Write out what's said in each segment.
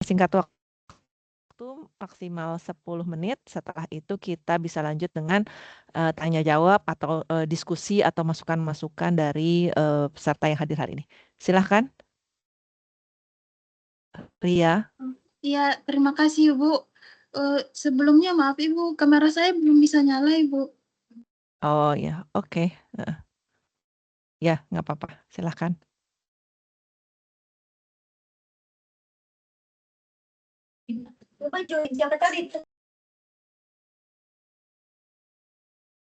singkat waktu maksimal 10 menit. Setelah itu kita bisa lanjut dengan tanya jawab atau diskusi atau masukan-masukan dari peserta yang hadir hari ini. Silahkan, Ria. Iya, terima kasih Ibu. Sebelumnya maaf Ibu, kamera saya belum bisa nyala Ibu. Oh ya, oke. Ya, nggak apa-apa. Silahkan.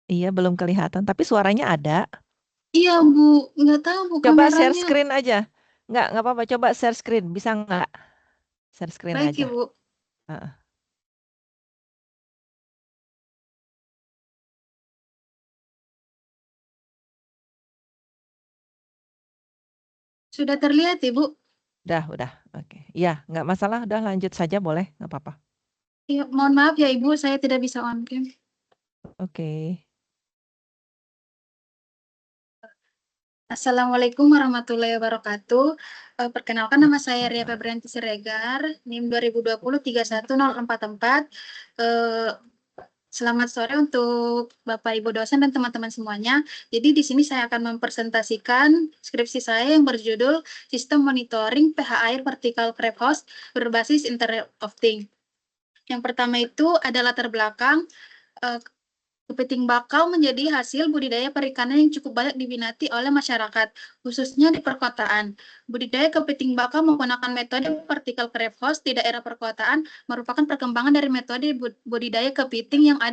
Iya, belum kelihatan. Tapi suaranya ada. Iya Bu, nggak tahu Bu Coba share kameranya. screen aja. Nggak apa-apa. Coba share screen. Bisa nggak? Share screen Baik aja. Ibu. Heeh. Sudah terlihat Ibu? Udah. Oke. Iya, nggak masalah. Udah lanjut saja boleh. Nggak apa-apa. Iya, mohon maaf ya Ibu, saya tidak bisa on cam. Oke. Assalamualaikum warahmatullahi wabarakatuh. Perkenalkan nama saya Ria Febrianti Siregar, NIM 2020-31044. Selamat sore untuk Bapak Ibu dosen dan teman-teman semuanya. Jadi di sini saya akan mempresentasikan skripsi saya yang berjudul Sistem Monitoring pH Air Vertical Creep Host berbasis Internet of Things. Yang pertama itu ada latar belakang. Kepiting bakau menjadi hasil budidaya perikanan yang cukup banyak diminati oleh masyarakat, khususnya di perkotaan. Budidaya kepiting bakau menggunakan metode vertical creep host di daerah perkotaan merupakan perkembangan dari metode budidaya kepiting yang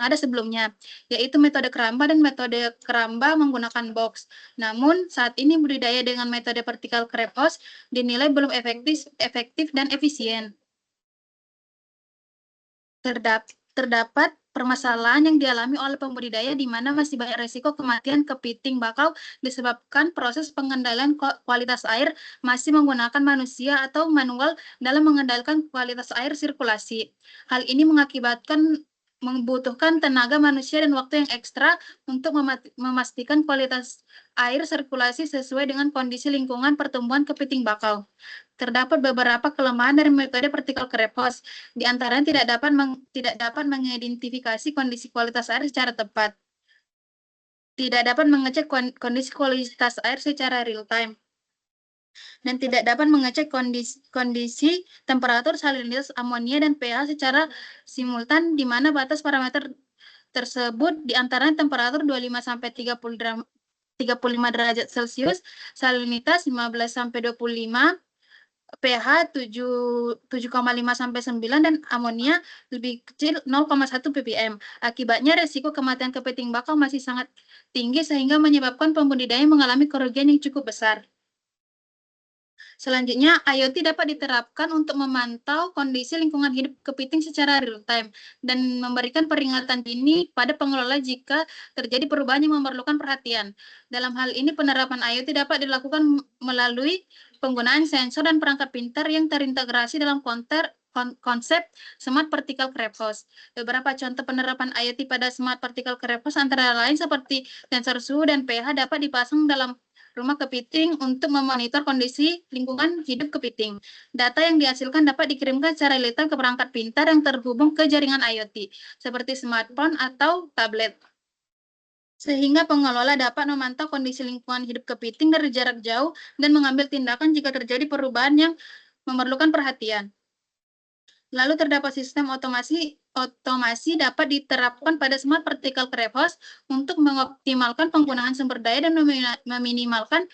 ada sebelumnya, yaitu metode keramba dan metode keramba menggunakan box. Namun, saat ini budidaya dengan metode vertical creep host dinilai belum efektif dan efisien. Terdapat permasalahan yang dialami oleh pembudidaya di mana masih banyak resiko kematian kepiting bakau disebabkan proses pengendalian kualitas air masih menggunakan manusia atau manual dalam mengendalikan kualitas air sirkulasi. Hal ini membutuhkan tenaga manusia dan waktu yang ekstra untuk memastikan kualitas air sirkulasi sesuai dengan kondisi lingkungan pertumbuhan kepiting bakau. Terdapat beberapa kelemahan dari metode vertical creep host, di antaranya tidak dapat mengidentifikasi kondisi kualitas air secara tepat, tidak dapat mengecek kondisi kualitas air secara real time, dan tidak dapat mengecek kondisi temperatur, salinitas amonia, dan pH secara simultan, di mana batas parameter tersebut di antaranya temperatur 25-30 35 derajat Celcius, salinitas 15-25, pH 7,5-9, dan amonia lebih kecil 0,1 ppm. Akibatnya resiko kematian kepiting bakau masih sangat tinggi sehingga menyebabkan pembudidaya mengalami kerugian yang cukup besar. Selanjutnya, IoT dapat diterapkan untuk memantau kondisi lingkungan hidup kepiting secara real time dan memberikan peringatan dini pada pengelola jika terjadi perubahan yang memerlukan perhatian. Dalam hal ini, penerapan IoT dapat dilakukan melalui penggunaan sensor dan perangkat pintar yang terintegrasi dalam konsep Smart Vertical Creep Host. Beberapa contoh penerapan IoT pada Smart Vertical Creep Host antara lain seperti sensor suhu dan pH dapat dipasang dalam rumah kepiting untuk memonitor kondisi lingkungan hidup kepiting. Data yang dihasilkan dapat dikirimkan secara real-time ke perangkat pintar yang terhubung ke jaringan IoT, seperti smartphone atau tablet, sehingga pengelola dapat memantau kondisi lingkungan hidup kepiting dari jarak jauh dan mengambil tindakan jika terjadi perubahan yang memerlukan perhatian. Lalu terdapat sistem otomasi dapat diterapkan pada Smart Vertical Creep Host untuk mengoptimalkan penggunaan sumber daya dan meminimalkan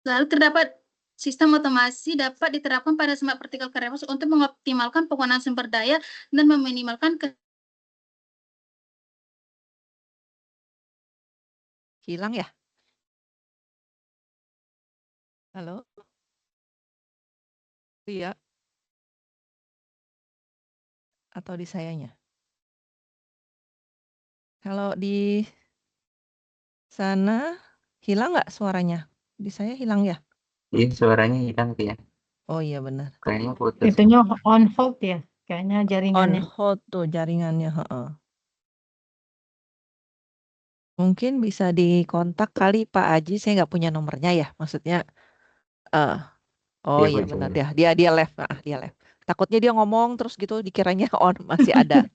Lalu terdapat sistem otomasi dapat diterapkan pada Smart Vertical Creep Host untuk mengoptimalkan penggunaan sumber daya dan meminimalkan Hilang ya? Halo? Iya. Atau di sayanya? Kalau di sana hilang nggak suaranya? Di saya hilang ya? Iya, suaranya hilang tuh ya. Oh iya benar. Kayaknya putus. Itunya on hold ya, kayaknya On jaringannya. hold tuh jaringannya. Heeh. Mungkin bisa dikontak kali Pak Aji, saya nggak punya nomornya ya. Maksudnya, eh oh Iya, Bu, iya benar coba. dia left, dia left. Takutnya dia ngomong terus gitu dikiranya on masih ada,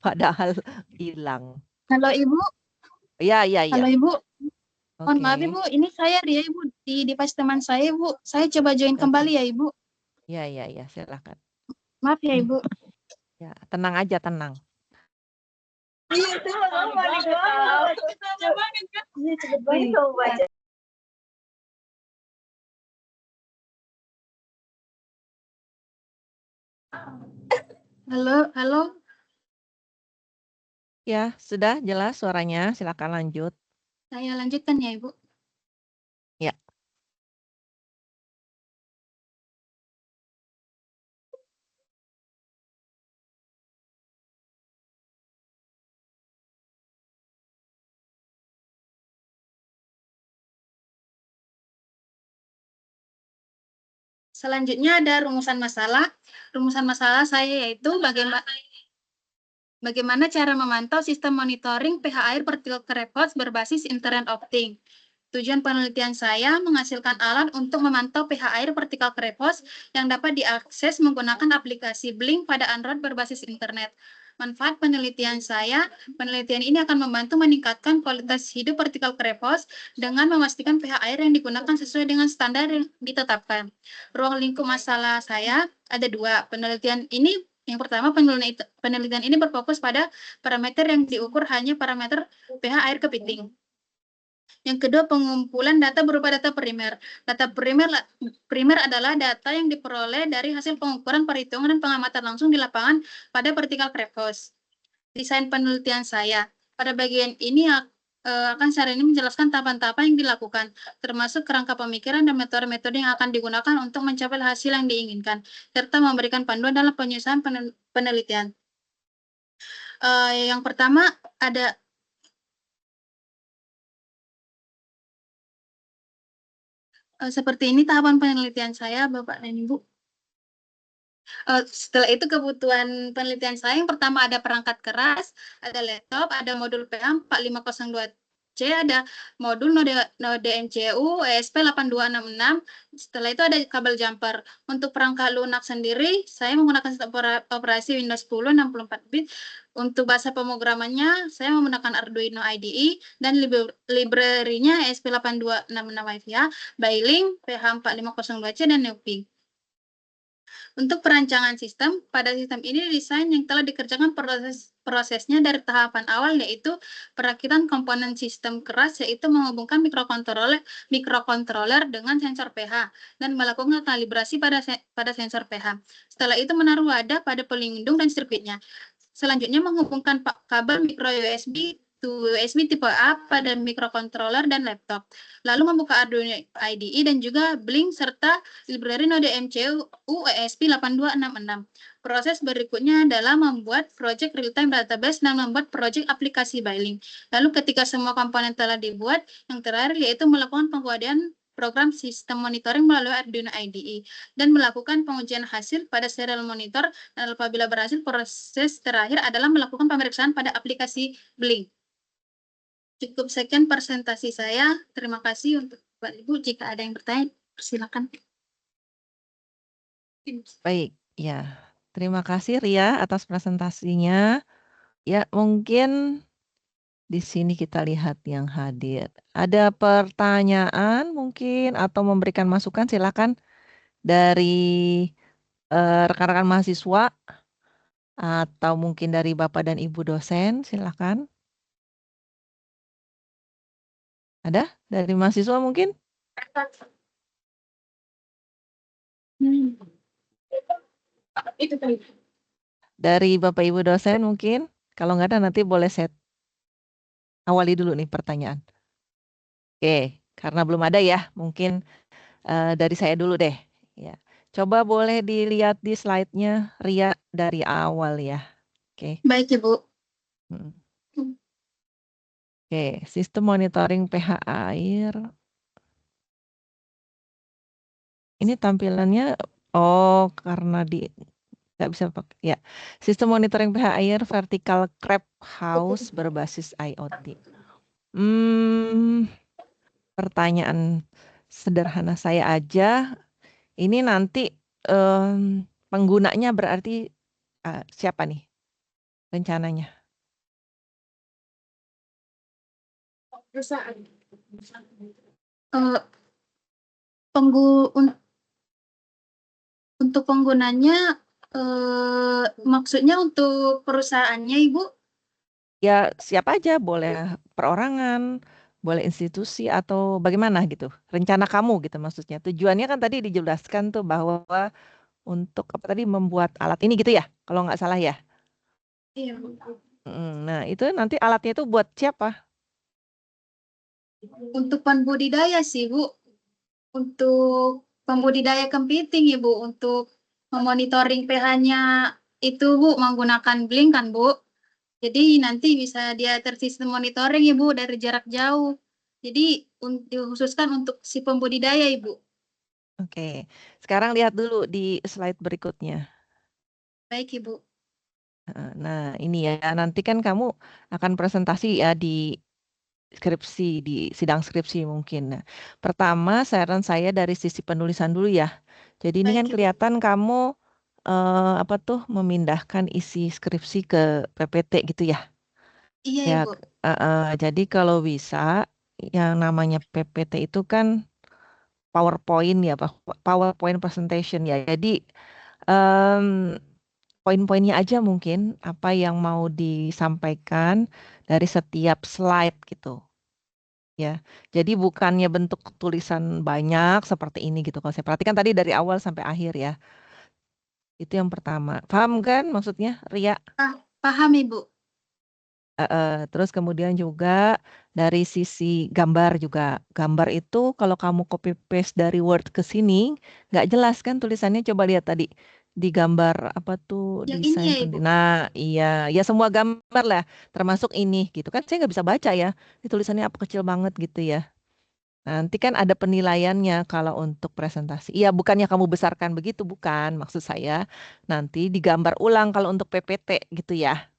padahal hilang. Halo Ibu, Iya iya iya. halo Ibu. Mohon Oke. maaf Ibu, ini saya Ria Ibu di device teman saya Ibu. Saya coba join Oke oke. kembali ya Ibu. Iya iya iya silakan. Maaf ya Ibu. Ya tenang aja tenang. Halo, halo. Ya sudah jelas suaranya. Silakan lanjut. Saya lanjutkan ya Ibu. Ya. Selanjutnya ada rumusan masalah. Rumusan masalah saya yaitu bagaimana cara memantau sistem monitoring pH air partikel records berbasis Internet of Things. Tujuan penelitian saya menghasilkan alat untuk memantau pH air partikel records yang dapat diakses menggunakan aplikasi Blink pada Android berbasis internet. Manfaat penelitian ini akan membantu meningkatkan kualitas hidup partikel krepos dengan memastikan pH air yang digunakan sesuai dengan standar yang ditetapkan. Ruang lingkup masalah saya ada dua. Yang pertama, penelitian ini berfokus pada parameter yang diukur hanya parameter pH air kepiting. Yang kedua, pengumpulan data berupa data primer. Data primer adalah data yang diperoleh dari hasil pengukuran, perhitungan, dan pengamatan langsung di lapangan pada partikel krepos. Desain penelitian saya. Pada bagian ini akan secara ini menjelaskan tahapan-tahapan yang dilakukan, termasuk kerangka pemikiran dan metode-metode yang akan digunakan untuk mencapai hasil yang diinginkan, serta memberikan panduan dalam penyusunan penelitian. Yang pertama ada seperti ini tahapan penelitian saya, Bapak dan Ibu. Setelah itu kebutuhan penelitian saya yang pertama ada perangkat keras, ada laptop, ada modul PH 4502C, ada modul node MCU ESP8266. Setelah itu ada kabel jumper. Untuk perangkat lunak sendiri, saya menggunakan sistem operasi Windows 10 64-bit. Untuk bahasa pemrogramannya, saya menggunakan Arduino IDE dan library-nya ESP8266 WiFi, Bailing, PH4502C, dan NeoPig. Untuk perancangan sistem, pada sistem ini desain yang telah dikerjakan prosesnya dari tahapan awal, yaitu perakitan komponen sistem keras, yaitu menghubungkan mikrokontroler dengan sensor pH dan melakukan kalibrasi pada sensor pH. Setelah itu menaruh wadah pada pelindung dan sirkuitnya. Selanjutnya menghubungkan kabel micro USB to USB tipe A pada mikrokontroler dan laptop. Lalu membuka Arduino IDE dan juga Blink serta library node MCU ESP8266. Proses berikutnya adalah membuat project real-time database dan membuat project aplikasi Bailing. Lalu ketika semua komponen telah dibuat, yang terakhir yaitu melakukan penguadian program sistem monitoring melalui Arduino IDE dan melakukan pengujian hasil pada serial monitor, dan apabila berhasil, proses terakhir adalah melakukan pemeriksaan pada aplikasi Blink. Cukup sekian presentasi saya. Terima kasih untuk Bapak Ibu. Jika ada yang bertanya, silakan. Baik, ya. Terima kasih Ria atas presentasinya. Ya, mungkin di sini kita lihat yang hadir. Ada pertanyaan mungkin atau memberikan masukan silakan dari rekan-rekan mahasiswa atau mungkin dari Bapak dan Ibu dosen, silakan. Ada dari mahasiswa mungkin? Dari Bapak Ibu dosen mungkin? Kalau nggak ada nanti boleh set awali dulu nih pertanyaan. Oke, karena belum ada ya, mungkin dari saya dulu deh. Ya, coba boleh dilihat di slide-nya Ria dari awal ya. Oke. Baik, Ibu. Oke, sistem monitoring pH air. Ini tampilannya, oh karena nggak bisa pakai. Ya, sistem monitoring pH air vertical crab house berbasis IoT. Hmm, pertanyaan sederhana saya aja. Ini nanti penggunanya berarti siapa nih rencananya? Eh, untuk penggunanya, maksudnya untuk perusahaannya, Ibu? Ya siapa aja, boleh perorangan, boleh institusi atau bagaimana gitu. Rencana kamu gitu maksudnya. Tujuannya kan tadi dijelaskan tuh bahwa untuk apa tadi membuat alat ini gitu ya, kalau nggak salah ya. Iya, Bu. Nah itu nanti alatnya itu buat siapa? Untuk pembudidaya sih, Bu. Untuk pembudidaya kepiting, Ibu. Untuk memonitoring pH-nya itu, Bu, menggunakan Blink kan, Bu. Jadi nanti bisa dia tersistem monitoring, Ibu, dari jarak jauh. Jadi dikhususkan untuk si pembudidaya, Ibu. Oke, sekarang lihat dulu di slide berikutnya. Baik, Ibu. Nah ini ya, nanti kan kamu akan presentasi ya di skripsi, di sidang skripsi mungkin. Nah, pertama saran saya dari sisi penulisan dulu ya. Jadi ini kan Baik, Ibu. kelihatan kamu apa tuh memindahkan isi skripsi ke PPT gitu ya. Iya, Ya, Ibu. jadi kalau bisa yang namanya PPT itu kan PowerPoint ya, PowerPoint presentation ya. Jadi em, poin-poinnya aja mungkin apa yang mau disampaikan dari setiap slide gitu. Ya, jadi bukannya bentuk tulisan banyak seperti ini gitu. Kalau saya perhatikan tadi dari awal sampai akhir ya. Itu yang pertama. Paham kan maksudnya, Ria? Paham, Ibu. Terus kemudian juga dari sisi gambar juga. Gambar itu kalau kamu copy paste dari Word ke sini, nggak jelas kan tulisannya. Coba lihat tadi di gambar apa tuh Yang ini desain ya, Ibu. penting. Nah, iya, ya semua gambar lah, termasuk ini gitu kan. Saya nggak bisa baca ya. Ini tulisannya apa kecil banget gitu ya. Nanti kan ada penilaiannya kalau untuk presentasi. Iya, bukannya kamu besarkan begitu, bukan. Maksud saya nanti digambar ulang kalau untuk PPT gitu ya,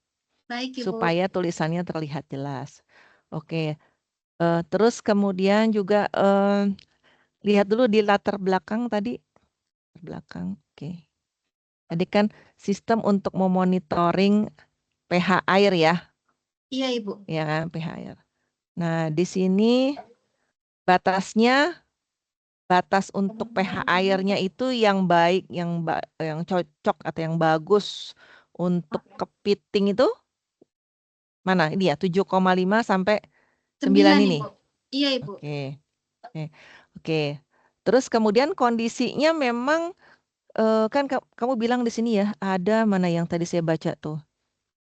Baik, Ibu. supaya tulisannya terlihat jelas. Oke, terus kemudian juga lihat dulu di latar belakang tadi. Belakang, oke. Tadi kan sistem untuk memonitoring pH air ya, Iya, Ibu. ya kan pH air. Nah, di sini batasnya batas untuk pH airnya itu yang baik, yang cocok atau yang bagus untuk kepiting itu mana? Ini ya 7,5 sampai 9 9, ini. Ibu. Iya, Ibu. Oke. Oke. Oke. Terus kemudian kondisinya memang kan kamu bilang di sini ya ada mana yang tadi saya baca tuh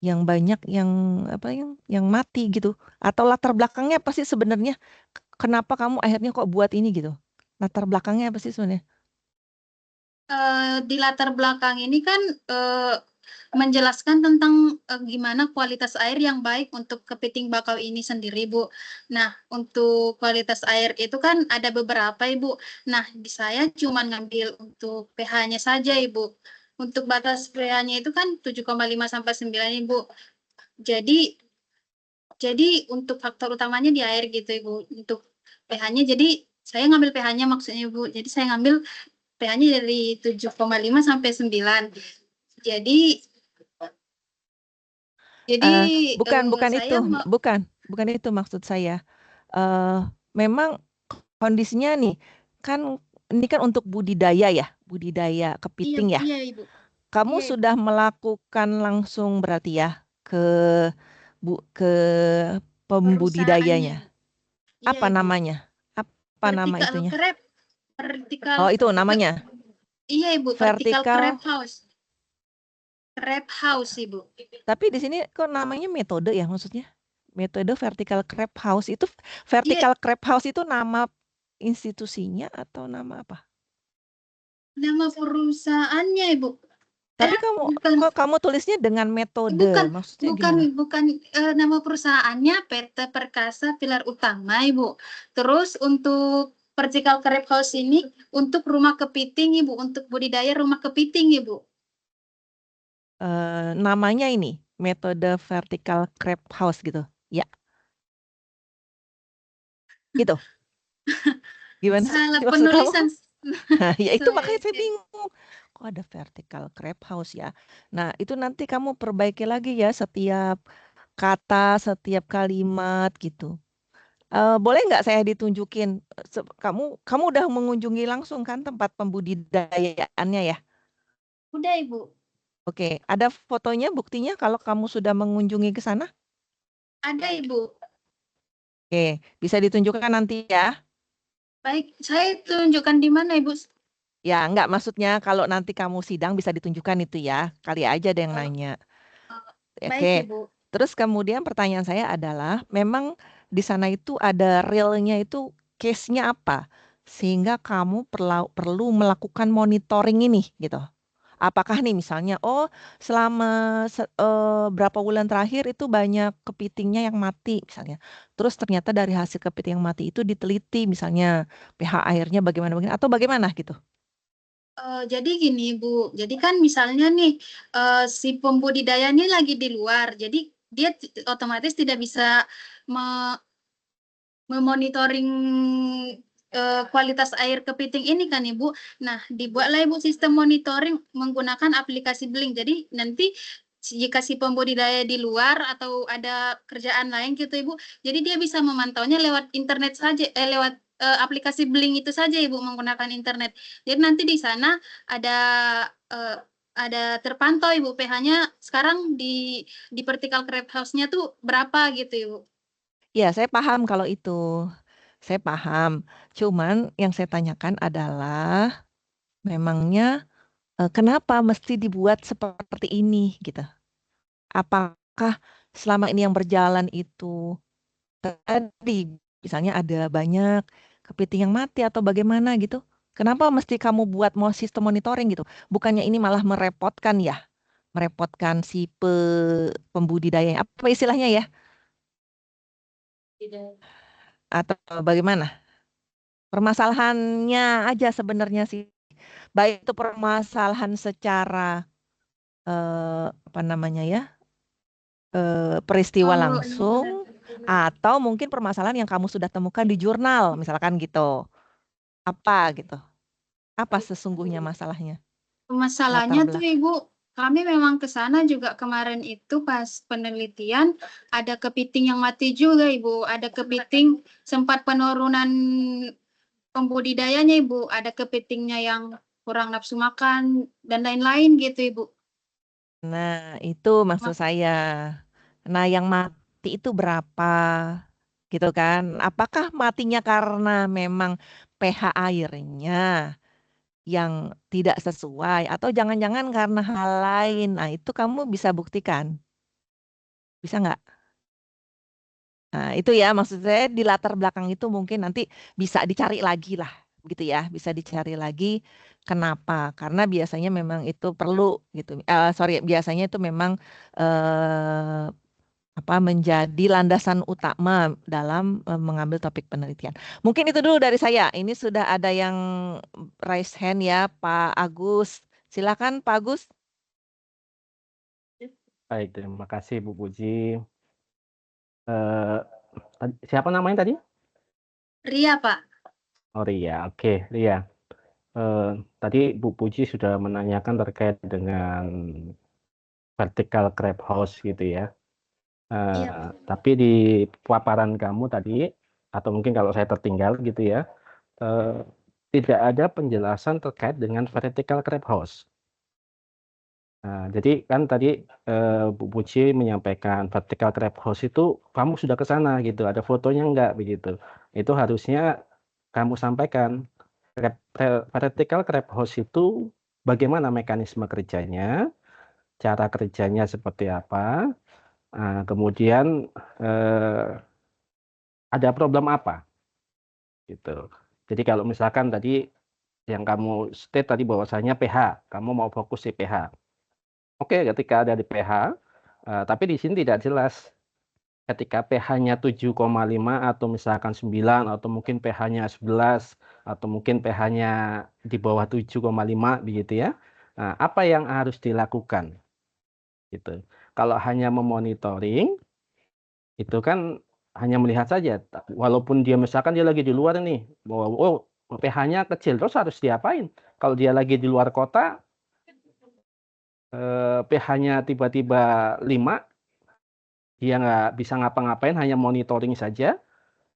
yang banyak yang apa yang mati gitu atau latar belakangnya apa sih sebenarnya? Kenapa kamu akhirnya kok buat ini gitu? Latar belakangnya apa sih sebenarnya? Di latar belakang ini kan menjelaskan tentang gimana kualitas air yang baik untuk kepiting bakau ini sendiri, Bu. Nah, untuk kualitas air itu kan ada beberapa, Ibu. Nah, di saya cuma ngambil untuk pH-nya saja, Ibu. Untuk batas pH-nya itu kan 7,5 sampai 9, Ibu. Jadi untuk faktor utamanya di air gitu, Ibu. Untuk pH-nya, jadi saya ngambil pH-nya maksudnya, Ibu. Jadi saya ngambil pH-nya dari 7,5 sampai 9. Jadi jadi Eh, bukan, bukan itu, saya mau bukan itu maksud saya. eh Memang kondisinya nih, kan ini kan untuk budidaya ya, budidaya iya kepiting ya. iya Ibu. Kamu Iya Ibu. sudah melakukan langsung berarti ya ke ke Perusahaannya. pembudidayanya. Iya Apa Ibu. namanya? Apa nama Vertical itunya? crab, vertical Oh, itu namanya. iya Ibu, vertical crab Vertikal. house. Crab house Ibu. Tapi di sini kok namanya metode ya maksudnya? Metode vertical crab house itu Iya, vertical crab house itu nama institusinya atau nama apa? nama perusahaannya Ibu. Tapi kamu Bukan kok kamu tulisnya dengan metode, bukan maksudnya bukan gimana? bukan nama perusahaannya PT Perkasa Pilar Utama Ibu. Terus untuk vertical crab house ini untuk rumah kepiting Ibu, untuk budidaya rumah kepiting Ibu. Namanya ini metode vertical crab house gitu. Ya, Gitu. Gimana sih Salah maksud kamu? penulisan. Ya itu makanya saya Oke. bingung. Kok ada vertical crab house ya? Nah, itu nanti kamu perbaiki lagi ya setiap kata, setiap kalimat gitu. Boleh nggak saya ditunjukin? Kamu udah mengunjungi langsung kan tempat pembudidayaannya ya? Udah, Ibu. Oke, ada fotonya, buktinya kalau kamu sudah mengunjungi ke sana? Ada, Ibu. Oke, bisa ditunjukkan nanti ya. Baik, saya tunjukkan di mana, Ibu? Ya, nggak maksudnya kalau nanti kamu sidang bisa ditunjukkan itu ya. Kali aja ada yang Oh, nanya. oh, baik, Oke, Ibu. terus kemudian pertanyaan saya adalah, memang di sana itu ada realnya itu case-nya apa? Sehingga kamu perlu melakukan monitoring ini gitu. Apakah nih misalnya, oh selama berapa bulan terakhir itu banyak kepitingnya yang mati misalnya. Terus ternyata dari hasil kepiting yang mati itu diteliti misalnya pH airnya bagaimana atau bagaimana gitu. Jadi gini, Bu. Jadi kan misalnya nih, si pembudidaya ini lagi di luar, jadi dia otomatis tidak bisa me memonitoring kualitas air kepiting ini kan, Ibu. Nah, dibuatlah Ibu sistem monitoring menggunakan aplikasi Blink. Jadi nanti jika si pembudidaya di luar atau ada kerjaan lain gitu, Ibu, jadi dia bisa memantaunya lewat internet saja, lewat aplikasi Blink itu saja, Ibu, menggunakan internet. Jadi nanti di sana ada terpantau, Ibu, pH-nya sekarang di vertical crab house-nya tuh berapa gitu, Ibu. Ya, saya paham kalau itu. Saya paham. Cuman yang saya tanyakan adalah memangnya kenapa mesti dibuat seperti ini gitu? Apakah selama ini yang berjalan itu tadi misalnya ada banyak kepiting yang mati atau bagaimana gitu? Kenapa mesti kamu buat mau sistem monitoring gitu? Bukannya ini malah merepotkan ya? Merepotkan si pembudidaya. Apa istilahnya ya? Atau bagaimana? Permasalahannya aja sebenarnya sih. Baik itu permasalahan secara apa namanya ya? Peristiwa Oh, langsung atau mungkin permasalahan yang kamu sudah temukan di jurnal misalkan gitu. Apa gitu? Apa sesungguhnya masalahnya? Latar masalahnya tuh belakang. Ibu, kami memang ke sana juga kemarin itu pas penelitian ada kepiting yang mati juga Ibu, ada kepiting sempat penurunan pembudidayanya Ibu, ada kepitingnya yang kurang nafsu makan dan lain-lain gitu Ibu. Nah, itu maksud saya. Nah, yang mati itu berapa? Gitu kan? Apakah matinya karena memang pH airnya yang tidak sesuai atau jangan-jangan karena hal lain? Nah, itu kamu bisa buktikan. Bisa nggak? Nah, itu ya maksud saya di latar belakang itu mungkin nanti bisa dicari lagi lah, gitu ya, bisa dicari lagi kenapa? Karena biasanya memang itu perlu gitu. Sorry, biasanya itu memang apa menjadi landasan utama dalam mengambil topik penelitian. Mungkin itu dulu dari saya. Ini sudah ada yang raise hand ya, Pak Agus. Silakan, Pak Agus. Baik, terima kasih Bu Puji. Eh, siapa namanya tadi? Ria Pak. Oh Ria, oke Ria. Eh, tadi Bu Puji sudah menanyakan terkait dengan vertical crab house gitu ya. Iya. Tapi di paparan kamu tadi, atau mungkin kalau saya tertinggal gitu ya, eh, tidak ada penjelasan terkait dengan vertical crab house. Nah, jadi kan tadi Bu Puji menyampaikan vertical crab house itu kamu sudah ke sana gitu, ada fotonya enggak begitu. Itu harusnya kamu sampaikan vertical crab house itu bagaimana mekanisme kerjanya, cara kerjanya seperti apa, kemudian ada problem apa gitu. Jadi kalau misalkan tadi yang kamu state tadi bahwasanya pH, kamu mau fokus di pH. Oke, ketika ada di pH, tapi di sini tidak jelas ketika pH-nya 7,5 atau misalkan 9 atau mungkin pH-nya 11 atau mungkin pH-nya di bawah 7,5 begitu ya. Nah, apa yang harus dilakukan gitu. Kalau hanya memonitoring itu kan hanya melihat saja. Walaupun dia misalkan dia lagi di luar nih, oh pH-nya kecil, terus harus diapain? Kalau dia lagi di luar kota, pH-nya tiba-tiba 5, dia nggak bisa ngapa-ngapain, hanya monitoring saja,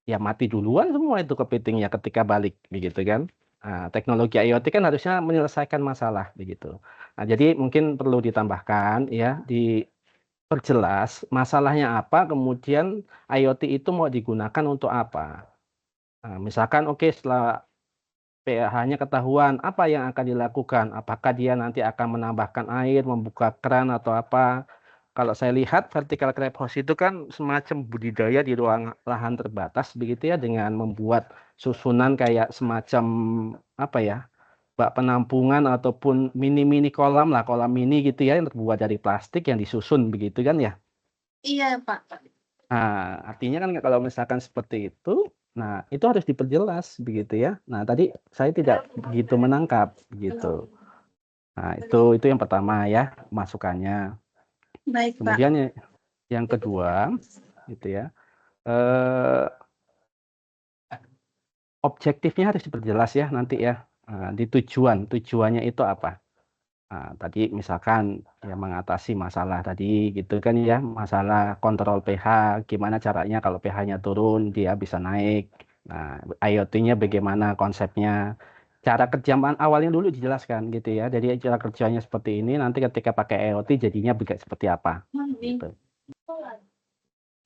ya mati duluan semua itu kepitingnya ketika balik, begitu kan. Nah, teknologi IoT kan harusnya menyelesaikan masalah, begitu. Nah, jadi mungkin perlu ditambahkan ya, diperjelas masalahnya apa, kemudian IoT itu mau digunakan untuk apa. Nah, misalkan oke, setelah pH-nya ketahuan, apa yang akan dilakukan? Apakah dia nanti akan menambahkan air, membuka keran atau apa? Kalau saya lihat vertical crab house itu kan semacam budidaya di ruang lahan terbatas begitu ya, dengan membuat susunan kayak semacam apa ya, bak penampungan ataupun mini-mini kolam lah, kolam mini gitu ya, yang terbuat dari plastik yang disusun begitu kan ya. Iya, Pak. Nah, artinya kan kalau misalkan seperti itu, nah itu harus diperjelas begitu ya. Nah, tadi saya tidak begitu menangkap gitu. Nah, itu yang pertama ya, masukannya. Baik, Pak. Kemudian yang kedua gitu ya. Eh, objektifnya harus diperjelas ya nanti ya. Nah, di tujuannya itu apa? Nah, tadi misalkan ya mengatasi masalah tadi gitu kan ya, masalah kontrol pH, gimana caranya kalau pH-nya turun dia bisa naik. Nah, IoT-nya bagaimana konsepnya? Cara kerja awalnya dulu dijelaskan gitu ya. Jadi cara kerjanya seperti ini, nanti ketika pakai IoT jadinya seperti apa gitu.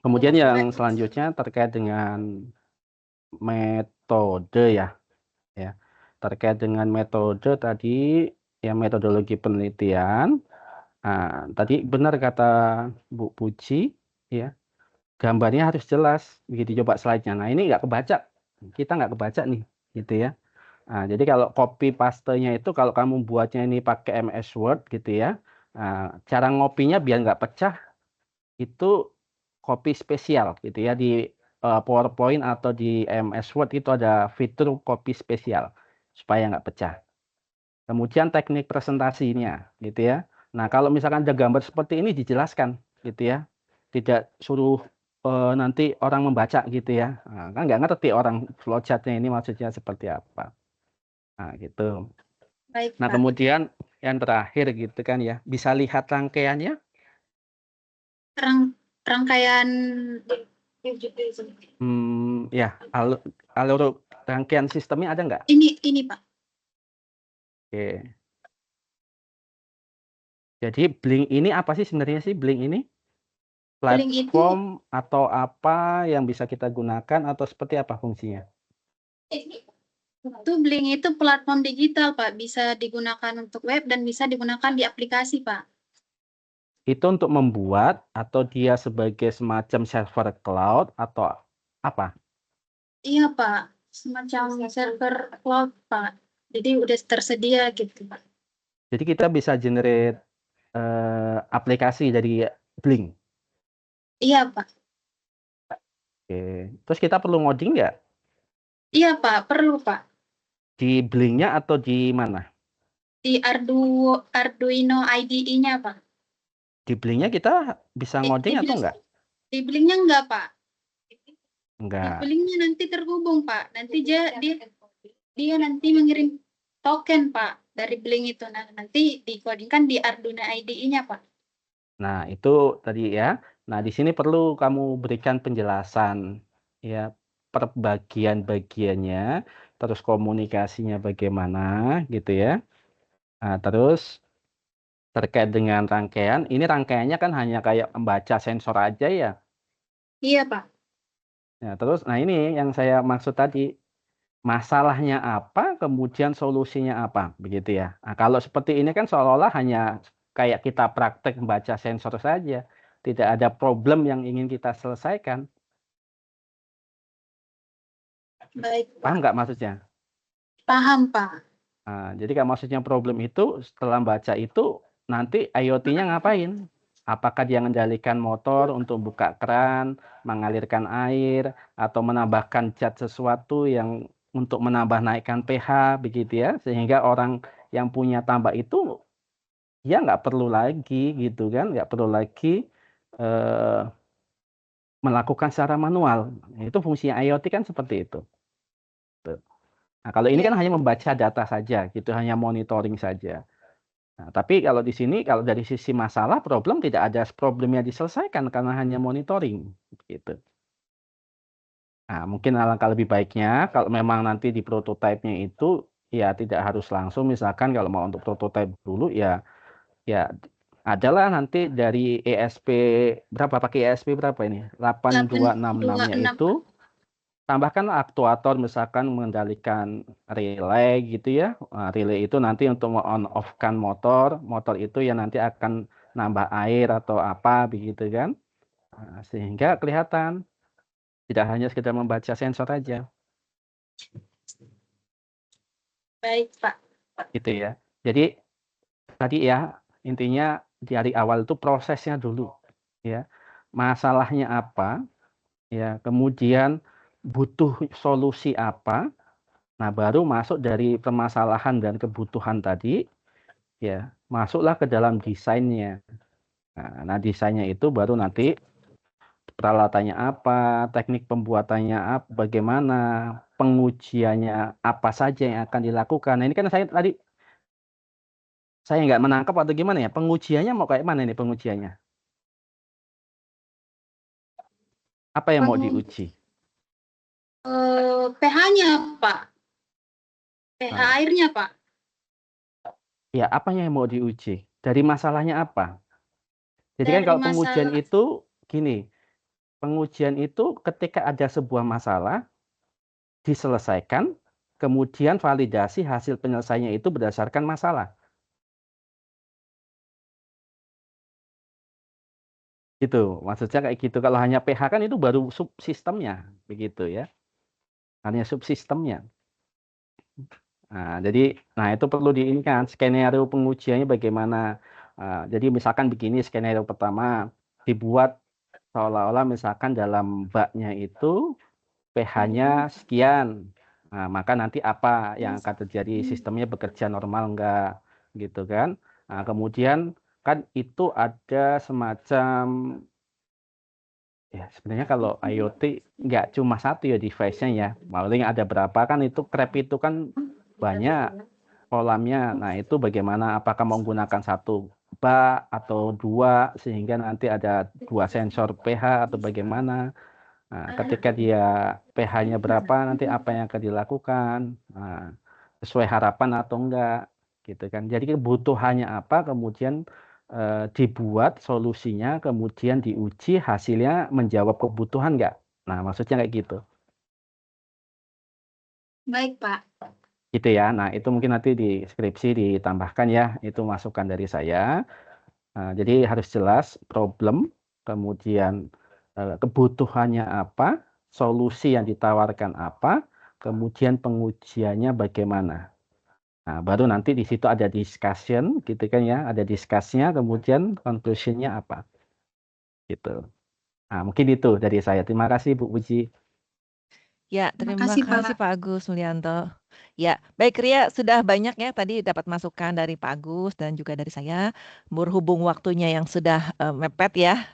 Kemudian yang selanjutnya terkait dengan metode ya. Terkait dengan metode tadi ya, metodologi penelitian. Nah, tadi benar kata Bu Puji ya, gambarnya harus jelas. Begitu coba slide-nya. Nah, ini nggak kebaca. Kita nggak kebaca nih, gitu ya. Nah, jadi kalau copy paste-nya itu kalau kamu buatnya ini pakai MS Word gitu ya. Nah, cara ngopinya biar nggak pecah itu copy spesial gitu ya, di PowerPoint atau di MS Word itu ada fitur copy spesial supaya nggak pecah. Kemudian teknik presentasinya gitu ya. Nah, kalau misalkan ada gambar seperti ini dijelaskan gitu ya. Tidak suruh nanti orang membaca gitu ya. Nah, kan nggak ngerti orang flowchart-nya ini maksudnya seperti apa. Nah, gitu. Baik, Nah, Pak. kemudian yang terakhir gitu kan ya, bisa lihat rangkaiannya. Rangkaian Ya, alur rangkaian sistemnya ada nggak? ini, Pak. Oke. Jadi Blink ini apa sih sebenarnya sih Blink ini? Blink itu Platform atau apa yang bisa kita gunakan atau seperti apa fungsinya? Blink itu platform digital, Pak. Bisa digunakan untuk web dan bisa digunakan di aplikasi, Pak. Itu untuk membuat atau dia sebagai semacam server cloud atau apa? Iya, Pak. Semacam server cloud, Pak. Jadi udah tersedia gitu, Pak. Jadi kita bisa generate aplikasi dari Blink. Iya, Pak. Oke. Terus kita perlu ngoding nggak? Iya, Pak. Perlu, Pak. Di Blink-nya atau di mana? Di Arduino IDE-nya, Pak. Di Blink-nya kita bisa ngoding atau enggak? Di Blink-nya enggak, Pak. Di Enggak. Blink-nya nanti terhubung, Pak. Nanti dia nanti mengirim token, Pak, dari Blink itu. Nah, nanti dikodingkan di Arduino IDE-nya, Pak. Nah, itu tadi ya. Nah, di sini perlu kamu berikan penjelasan ya, per bagian-bagiannya, terus komunikasinya bagaimana gitu ya. Nah, terus terkait dengan rangkaian, ini rangkaiannya kan hanya kayak membaca sensor aja ya. Iya, Pak. Nah, terus nah ini yang saya maksud tadi, masalahnya apa, kemudian solusinya apa, begitu ya. Nah, kalau seperti ini kan seolah-olah hanya kayak kita praktek membaca sensor saja, tidak ada problem yang ingin kita selesaikan. Baik, Pak. Paham nggak maksudnya? Paham, Pak. Nah, jadi kalau maksudnya problem itu setelah baca itu nanti IoT-nya ngapain? Apakah dia mengendalikan motor untuk buka keran, mengalirkan air, atau menambahkan zat sesuatu yang untuk menambah naikkan pH, begitu ya, sehingga orang yang punya tambak itu ya nggak perlu lagi gitu kan, nggak perlu lagi melakukan secara manual. Itu fungsinya IoT kan seperti itu. Tuh. Nah, kalau ini kan Iya. hanya membaca data saja, gitu, hanya monitoring saja. Nah, tapi kalau di sini, kalau dari sisi masalah, problem tidak ada problemnya diselesaikan karena hanya monitoring, gitu. Nah, mungkin alangkah lebih baiknya kalau memang nanti di prototipe-nya itu ya tidak harus langsung, misalkan kalau mau untuk prototipe dulu ya adalah nanti dari ESP berapa, pakai ESP berapa ini? 8266-nya 8266. itu tambahkan aktuator, misalkan mengendalikan relay gitu ya. Nah, relay itu nanti untuk on off-kan motor itu ya nanti akan nambah air atau apa begitu kan. Nah, sehingga kelihatan tidak hanya sekedar membaca sensor aja. Baik, Pak. Gitu ya. Jadi tadi ya intinya dari awal itu prosesnya dulu ya. Masalahnya apa? Ya, kemudian butuh solusi apa? Nah, baru masuk dari permasalahan dan kebutuhan tadi ya, masuklah ke dalam desainnya. Nah, desainnya itu baru nanti peralatannya apa, teknik pembuatannya apa, bagaimana, pengujiannya apa saja yang akan dilakukan. Nah, ini kan saya nggak menangkap atau gimana ya, pengujiannya mau kayak mana ini pengujiannya? Apa yang mau diuji? pH-nya, Pak. pH Nah, airnya, Pak. ya, apanya yang mau diuji? Dari masalahnya apa? Jadi kan Dari kalau pengujian masalah. itu gini, pengujian itu ketika ada sebuah masalah diselesaikan, kemudian validasi hasil penyelesaiannya itu berdasarkan masalah. Gitu, maksudnya kayak gitu. Kalau hanya pH kan itu baru subsistemnya, begitu ya. Hanya subsistemnya. Nah, jadi, itu perlu diingat skenario pengujiannya bagaimana. Jadi misalkan begini skenario pertama dibuat seolah-olah misalkan dalam baknya itu pH-nya sekian. Nah, maka nanti apa yang akan terjadi, sistemnya bekerja normal enggak gitu kan. Nah, kemudian kan itu ada semacam ya sebenarnya kalau IoT nggak cuma satu ya device-nya ya. Paling ada berapa kan itu crab itu kan banyak kolamnya. Nah, itu bagaimana apakah menggunakan satu bak atau dua sehingga nanti ada dua sensor pH atau bagaimana. Nah, ketika dia pH-nya berapa, nanti apa yang akan dilakukan, nah, sesuai harapan atau enggak, gitu kan. Jadi kebutuhannya apa, kemudian dibuat solusinya, kemudian diuji, hasilnya menjawab kebutuhan enggak. Nah, maksudnya kayak gitu. Baik, Pak. Gitu ya. Nah, itu mungkin nanti di skripsi ditambahkan ya, itu masukan dari saya. Jadi harus jelas problem, kemudian kebutuhannya apa, solusi yang ditawarkan apa, kemudian pengujiannya bagaimana. Nah, baru nanti di situ ada discussion, gitu kan ya, ada discussnya, kemudian conclusionnya apa, gitu. Nah, mungkin itu dari saya. Terima kasih Bu Puji. Ya, Terima terima kasih, kasih Pak. Pak Agus Mulyanto. Ya, baik Ria, sudah banyak ya tadi dapat masukan dari Pak Agus dan juga dari saya. Berhubung waktunya yang sudah mepet ya,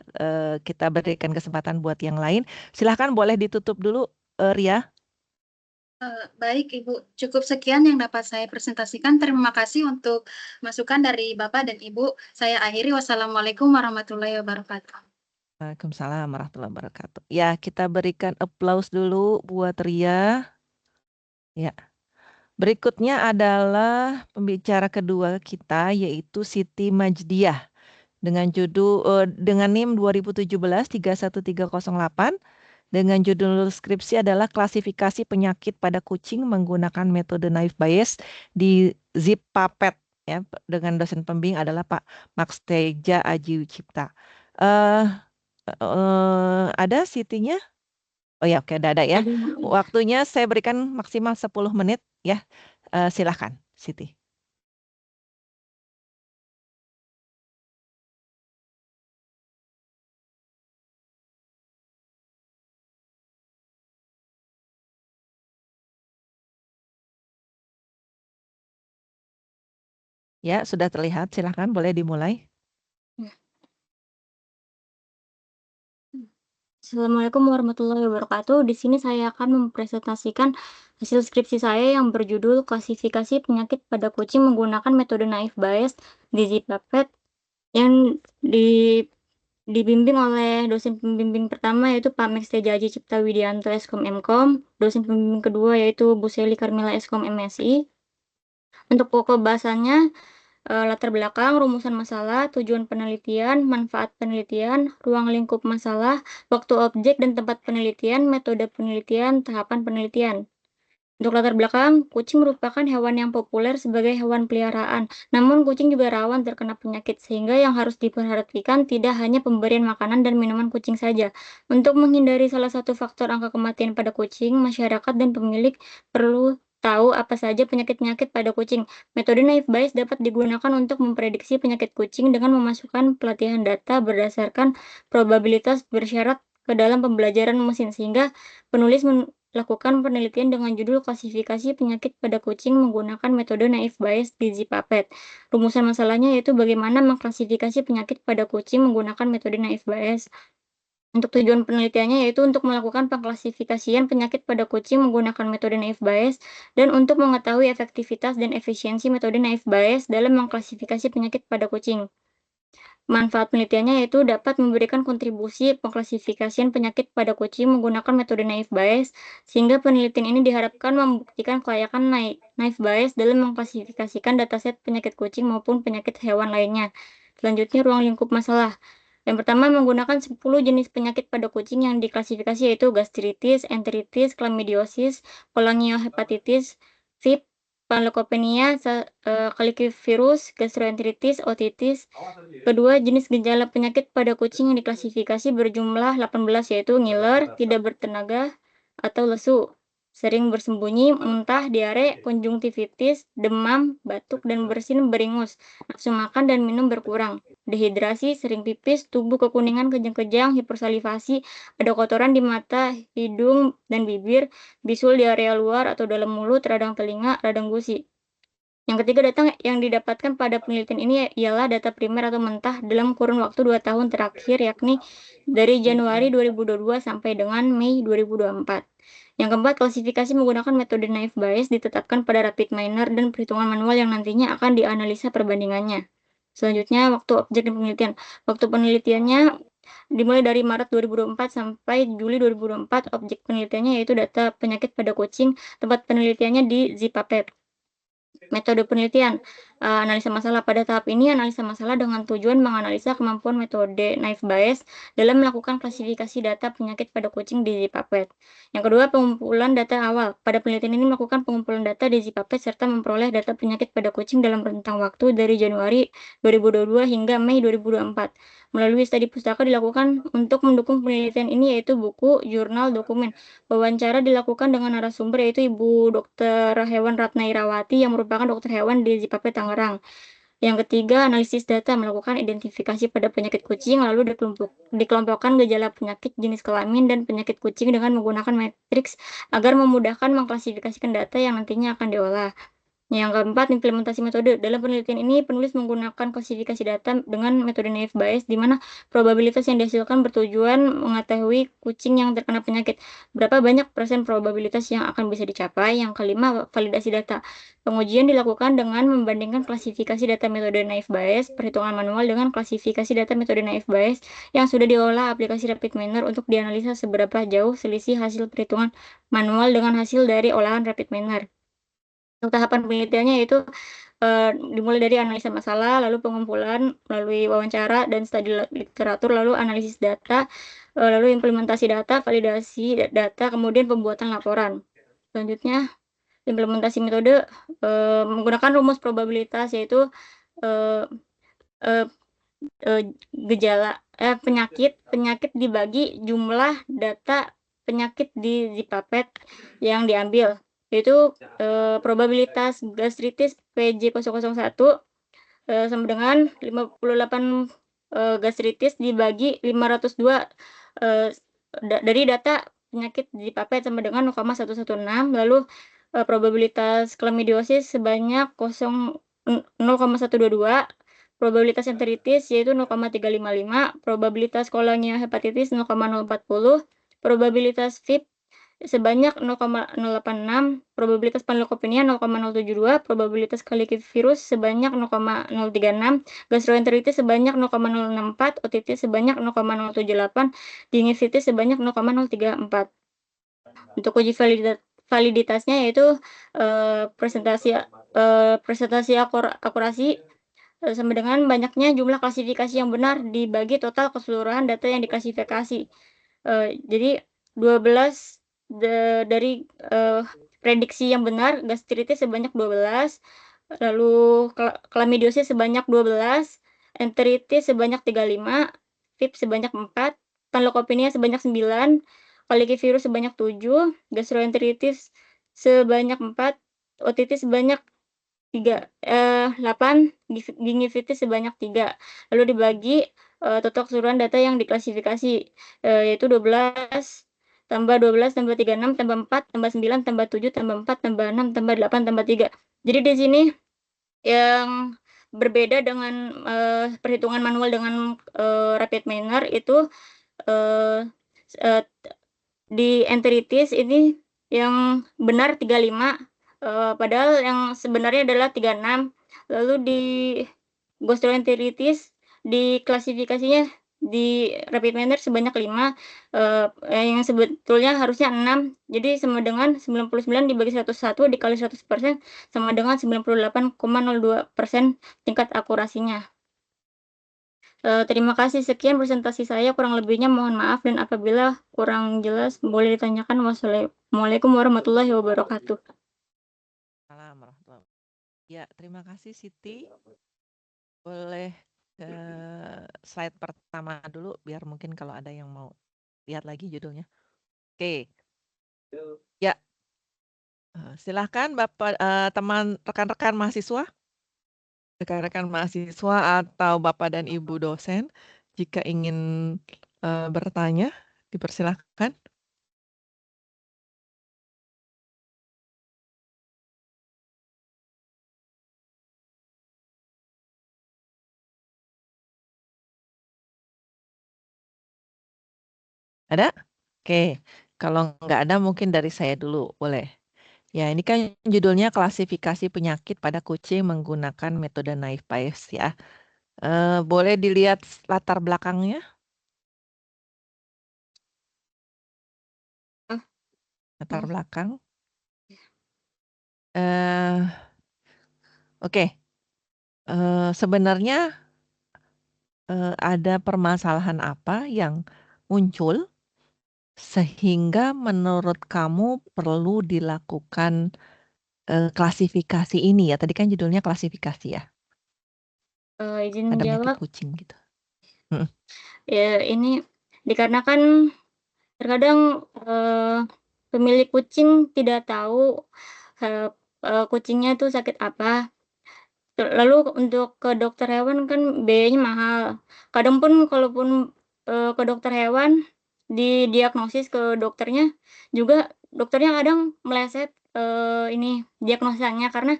kita berikan kesempatan buat yang lain. Silahkan boleh ditutup dulu, Ria. Baik, Ibu. Cukup sekian yang dapat saya presentasikan. Terima kasih untuk masukan dari Bapak dan Ibu. Saya akhiri. Wassalamualaikum warahmatullahi wabarakatuh. Waalaikumsalam warahmatullahi wabarakatuh. Ya, kita berikan applause dulu buat Ria. Ya. Berikutnya adalah pembicara kedua kita yaitu Siti Majdiah dengan dengan NIM 2017-31308 dengan judul skripsi adalah klasifikasi penyakit pada kucing menggunakan metode naive Bayes di ZipPuppet ya dengan dosen pembimbing adalah Pak Max Teja Aji Cipta. Eh ada Sitinya? Oh ya, oke, ada ya. Waktunya saya berikan maksimal 10 menit ya. Silahkan, Siti. Ya, sudah terlihat. Silahkan, boleh dimulai. Assalamualaikum warahmatullahi wabarakatuh. Di sini saya akan mempresentasikan hasil skripsi saya yang berjudul Klasifikasi Penyakit pada Kucing menggunakan metode Naive Bayes di ZPAPET yang dibimbing oleh dosen pembimbing pertama yaitu Pak Max Tejaji Cipta Widianto Eskom Mkom, dosen pembimbing kedua yaitu Bu Seli Carmila Eskom MSI. Untuk pokok bahasannya, latar belakang, rumusan masalah, tujuan penelitian, manfaat penelitian, ruang lingkup masalah, waktu objek dan tempat penelitian, metode penelitian, tahapan penelitian. Untuk latar belakang, kucing merupakan hewan yang populer sebagai hewan peliharaan. Namun kucing juga rawan terkena penyakit, sehingga yang harus diperhatikan tidak hanya pemberian makanan dan minuman kucing saja. Untuk menghindari salah satu faktor angka kematian pada kucing, masyarakat dan pemilik perlu tahu apa saja penyakit-penyakit pada kucing. Metode Naive Bayes dapat digunakan untuk memprediksi penyakit kucing dengan memasukkan pelatihan data berdasarkan probabilitas bersyarat ke dalam pembelajaran mesin, sehingga penulis lakukan penelitian dengan judul Klasifikasi Penyakit pada Kucing menggunakan metode Naive Bayes di ZPAPET. Rumusan masalahnya yaitu bagaimana mengklasifikasi penyakit pada kucing menggunakan metode Naive Bayes. Untuk tujuan penelitiannya yaitu untuk melakukan pengklasifikasian penyakit pada kucing menggunakan metode Naive Bayes dan untuk mengetahui efektivitas dan efisiensi metode Naive Bayes dalam mengklasifikasi penyakit pada kucing. Manfaat penelitiannya yaitu dapat memberikan kontribusi pengklasifikasian penyakit pada kucing menggunakan metode Naive Bayes, sehingga penelitian ini diharapkan membuktikan kelayakan Naive Bayes dalam mengklasifikasikan dataset penyakit kucing maupun penyakit hewan lainnya. Selanjutnya, ruang lingkup masalah. Yang pertama, menggunakan 10 jenis penyakit pada kucing yang diklasifikasi yaitu gastritis, enteritis, chlamydiosis, cholangiohepatitis, VIP, panleukopenia, kalikivirus, gastroenteritis, otitis. Kedua, jenis gejala penyakit pada kucing yang diklasifikasi berjumlah 18 yaitu ngiler, tidak bertenaga, atau lesu, sering bersembunyi, muntah, diare, konjungtivitis, demam, batuk, dan bersin beringus, nafsu makan dan minum berkurang, dehidrasi, sering pipis, tubuh kekuningan kejang-kejang, hipersalivasi, ada kotoran di mata, hidung, dan bibir, bisul di area luar atau dalam mulut, radang telinga, radang gusi. Yang ketiga, data yang didapatkan pada penelitian ini ialah data primer atau mentah dalam kurun waktu 2 tahun terakhir, yakni dari Januari 2022 sampai dengan Mei 2024. Yang keempat, klasifikasi menggunakan metode Naive Bayes ditetapkan pada RapidMiner dan perhitungan manual yang nantinya akan dianalisa perbandingannya. Selanjutnya, waktu objek dan penelitian. Waktu penelitiannya dimulai dari Maret 2024 sampai Juli 2024. Objek penelitiannya yaitu data penyakit pada kucing. Tempat penelitiannya di ZPAPET. Metode penelitian, analisa masalah. Pada tahap ini, analisa masalah dengan tujuan menganalisa kemampuan metode Naive Bayes dalam melakukan klasifikasi data penyakit pada kucing di ZPAPET. Yang kedua, pengumpulan data awal. Pada penelitian ini melakukan pengumpulan data di ZPAPET serta memperoleh data penyakit pada kucing dalam rentang waktu dari Januari 2022 hingga Mei 2024. Melalui studi pustaka dilakukan untuk mendukung penelitian ini yaitu buku, jurnal, dokumen. Wawancara dilakukan dengan narasumber yaitu Ibu Dr. Hewan Ratna Irawati yang merupakan dokter hewan di ZPAPET Tangerang. Yang ketiga, analisis data, melakukan identifikasi pada penyakit kucing, lalu dikelompokkan gejala penyakit, jenis kelamin, dan penyakit kucing dengan menggunakan matriks agar memudahkan mengklasifikasikan data yang nantinya akan diolah. Yang keempat, implementasi metode. Dalam penelitian ini, penulis menggunakan klasifikasi data dengan metode Naive Bayes, di mana probabilitas yang dihasilkan bertujuan mengetahui kucing yang terkena penyakit. Berapa banyak persen probabilitas yang akan bisa dicapai. Yang kelima, validasi data. Pengujian dilakukan dengan membandingkan klasifikasi data metode Naive Bayes, perhitungan manual dengan klasifikasi data metode Naive Bayes yang sudah diolah aplikasi RapidMiner untuk dianalisa seberapa jauh selisih hasil perhitungan manual dengan hasil dari olahan RapidMiner. Untuk tahapan penelitiannya itu dimulai dari analisa masalah, lalu pengumpulan melalui wawancara dan studi literatur, lalu analisis data, lalu implementasi data, validasi data, kemudian pembuatan laporan. Selanjutnya, implementasi metode menggunakan rumus probabilitas yaitu penyakit dibagi jumlah data penyakit di ZPAPET yang diambil. Yaitu probabilitas gastritis PJ001 sama dengan 58 gastritis dibagi 502 dari data penyakit di ZPAPET sama dengan 0,116. Lalu probabilitas chlamydiosis sebanyak 0,122 probabilitas enteritis yaitu 0,355, probabilitas kolangnya hepatitis 0,040, probabilitas VIP sebanyak 0,086, probabilitas panleukopenia 0,072, probabilitas kali virus sebanyak 0,036, gastroenteritis sebanyak 0,064, otitis sebanyak 0,078, gingivitis sebanyak 0,034. Untuk uji validitasnya yaitu presentasi akurasi sama dengan banyaknya jumlah klasifikasi yang benar dibagi total keseluruhan data yang diklasifikasi. Jadi 12 dari prediksi yang benar, gastritis sebanyak 12, lalu chlamydiosis sebanyak 12, enteritis sebanyak 35, VIP sebanyak 4, panleukopenia sebanyak 9, virus sebanyak 7, gastroenteritis sebanyak 4, otitis sebanyak 8, gingivitis sebanyak 3. Lalu dibagi total keseluruhan data yang diklasifikasi yaitu 12 tambah 12 tambah 36 tambah 4 tambah 9 tambah 7 tambah 4 tambah 6 tambah 8 tambah 3. Jadi di sini yang berbeda dengan perhitungan manual dengan rapid manner itu di enteritis ini yang benar 35, padahal yang sebenarnya adalah 36. Lalu di gastroenteritis di klasifikasinya di rapid manner sebanyak 5, yang sebetulnya harusnya 6. Jadi sama dengan 99 dibagi 101 dikali 100% sama dengan 98,02% tingkat akurasinya. Terima kasih, sekian presentasi saya, kurang lebihnya mohon maaf dan apabila kurang jelas boleh ditanyakan. Wassalamualaikum warahmatullahi wabarakatuh. Salam warahmatullahi wabarakatuh. Ya, terima kasih Siti. Boleh ke slide pertama dulu biar mungkin kalau ada yang mau lihat lagi judulnya. Oke. Ya. Silahkan Bapak teman rekan-rekan mahasiswa. Rekan-rekan mahasiswa atau Bapak dan Ibu dosen jika ingin bertanya dipersilahkan. Ada? Oke, kalau nggak ada mungkin dari saya dulu, boleh. Ya, ini kan judulnya klasifikasi penyakit pada kucing menggunakan metode Naive Bayes ya. Boleh dilihat latar belakangnya? Latar belakang. Oke. Sebenarnya ada permasalahan apa yang muncul sehingga menurut kamu perlu dilakukan klasifikasi ini ya? Tadi kan judulnya klasifikasi ya. Izin Ada penyakit jawab. kucing gitu. Ya, ini dikarenakan terkadang pemilik kucing tidak tahu kucingnya itu sakit apa. Lalu untuk ke dokter hewan kan biayanya mahal. Kadang pun kalaupun ke dokter hewan didiagnosis ke dokternya juga dokternya kadang meleset ini diagnosanya karena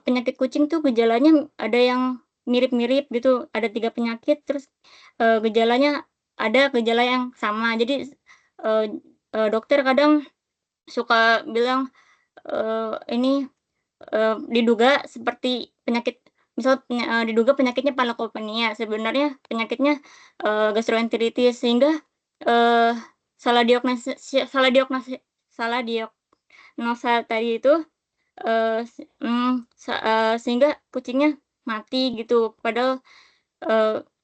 penyakit kucing tuh gejalanya ada yang mirip-mirip gitu, ada 3 penyakit terus gejalanya ada gejala yang sama. Jadi dokter kadang suka bilang ini diduga seperti penyakit misal diduga penyakitnya panleukopenia, sebenarnya penyakitnya gastroenteritis sehingga salah diagnosa tadi itu sehingga kucingnya mati gitu, padahal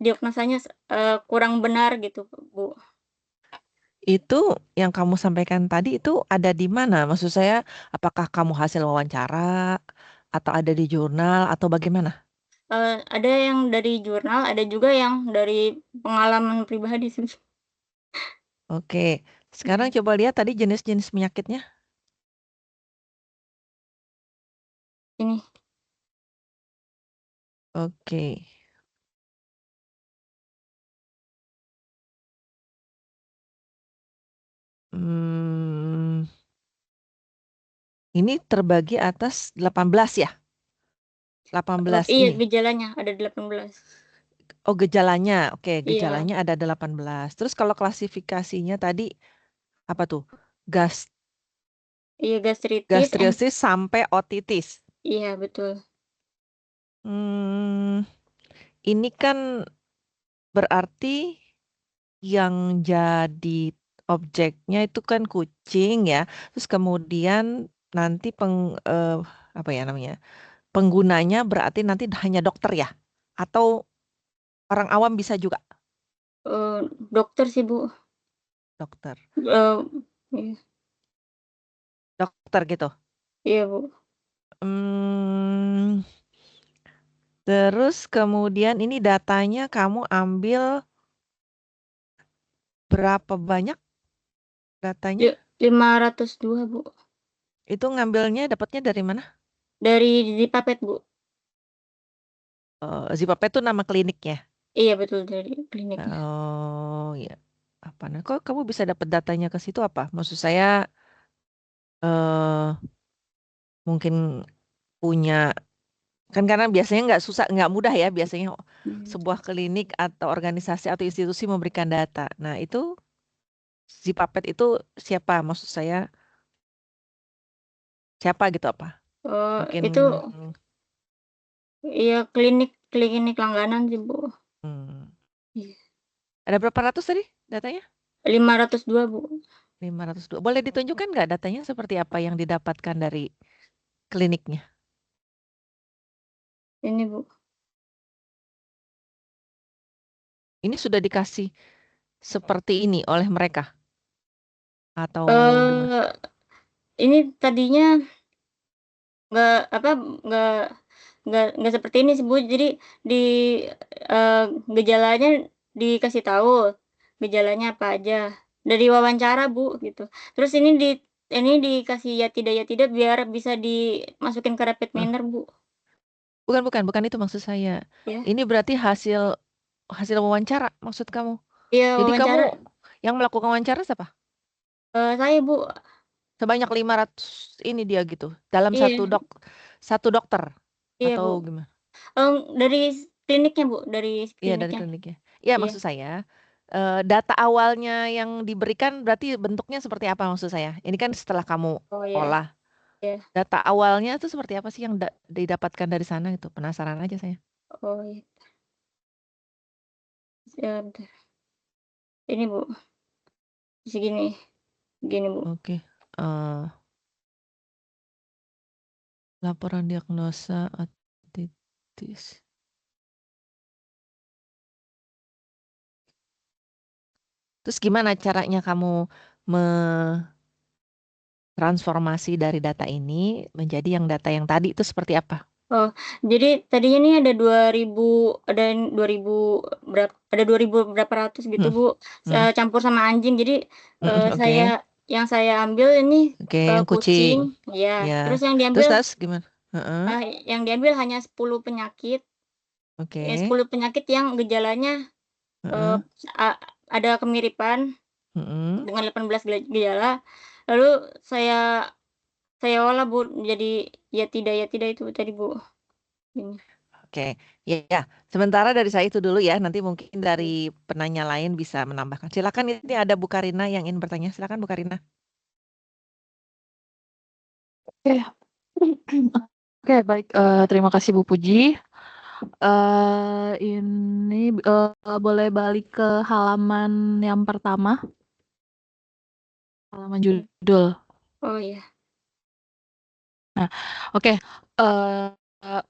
diagnosanya kurang benar gitu, Bu. Itu yang kamu sampaikan tadi itu ada di mana? Maksud saya, apakah kamu hasil wawancara atau ada di jurnal atau bagaimana? Ada yang dari jurnal, ada juga yang dari pengalaman pribadi sih. Oke, sekarang coba lihat tadi jenis-jenis penyakitnya. Ini. Oke. Ini terbagi atas 18 ya? 18 Iya, ini. gejalanya ada 18. Oh, gejalanya. Oke, Iya, gejalanya ada 18. Terus kalau klasifikasinya tadi apa tuh? iya gastritis, Gastriosis sampai otitis. iya betul. Hmm, ini kan berarti yang jadi objeknya itu kan kucing ya. Terus kemudian nanti apa ya namanya? Penggunanya berarti nanti hanya dokter ya? Atau orang awam bisa juga Dokter sih Bu. dokter. Iya, Dokter gitu. iya Bu. Hmm, terus kemudian ini datanya kamu ambil berapa banyak datanya? 502 Bu. Itu ngambilnya dapatnya dari mana? Dari Zipapet Bu. Zipapet itu nama kliniknya. Iya betul, dari kliniknya. Oh ya, apa nah? Kok kamu bisa dapat datanya ke situ apa? Maksud saya eh mungkin punya kan karena biasanya nggak susah nggak mudah ya biasanya sebuah klinik atau organisasi atau institusi memberikan data. Nah itu Zipapet itu siapa? Maksud saya siapa gitu apa? Mungkin Itu iya klinik langganan sih Bu. hmm, Iya. ada berapa ratus tadi datanya? 502 Bu. 502. Boleh ditunjukkan nggak datanya seperti apa yang didapatkan dari kliniknya? Ini Bu. Ini sudah dikasih seperti ini oleh mereka atau gimana? Ini tadinya nggak apa nggak seperti ini sih Bu. Jadi di gejalanya dikasih tahu gejalanya apa aja dari wawancara Bu gitu. Terus ini dikasih ya tidak biar bisa dimasukin ke rapid Eh, manner Bu. bukan itu maksud saya. Ya. Ini berarti hasil wawancara maksud kamu. Iya Jadi kamu wawancara yang melakukan wawancara siapa? saya Bu. Sebanyak 500 ini dia gitu. Dalam Iya, satu dokter iya atau Bu. gimana? Dari kliniknya Bu, dari Iya dari kliniknya. kliniknya. Iya Iya. maksud saya data awalnya yang diberikan berarti bentuknya seperti apa maksud saya? Ini kan setelah kamu Oh ya, olah ya. data awalnya itu seperti apa sih yang didapatkan dari sana gitu? Penasaran aja saya. Oh ya. Ya, bentar. Ini Bu, segini, gini Bu. Oke. Laporan diagnosa otitis. Terus gimana caranya kamu transformasi dari data ini menjadi yang data yang tadi itu seperti apa? Oh, jadi tadinya nih ada 2000 berapa ratus gitu Hmm, Bu, hmm, campur sama anjing. Jadi oke, yang saya ambil ini oke, yang kucing, kucing, ya. ya. Terus Terus gimana? Heeh, yang diambil hanya 10 penyakit, oke, 10 penyakit yang gejalanya heeh, ada kemiripan heeh, dengan 18 gejala. Lalu saya olah Bu jadi ya tidak itu tadi Bu. Ini. oke, ya, ya. Sementara dari saya itu dulu ya. Nanti mungkin dari Iya. penanya lain bisa menambahkan. Silakan ini ada Bu Karina yang ingin bertanya. Silakan Bu Karina. Oke. Oke, baik. Terima kasih Bu Puji. Ini boleh balik ke halaman yang pertama, halaman judul. Oh ya. Oke. eh, eh,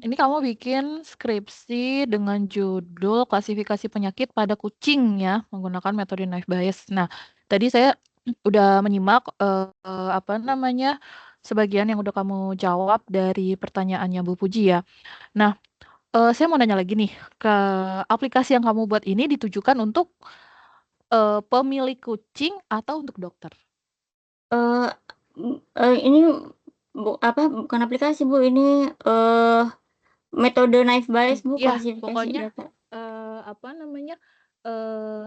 ini kamu bikin skripsi dengan judul klasifikasi penyakit pada kucing ya, menggunakan metode knife bias. Nah, tadi saya udah menyimak apa namanya sebagian yang udah kamu jawab dari pertanyaannya Bu Puji ya. Nah, saya mau nanya lagi nih, ke aplikasi yang kamu buat ini ditujukan untuk pemilik kucing atau untuk dokter? Eh, ini bukan aplikasi Bu, ini metode knife bias Bu, Ya, klasifikasi pokoknya data. apa namanya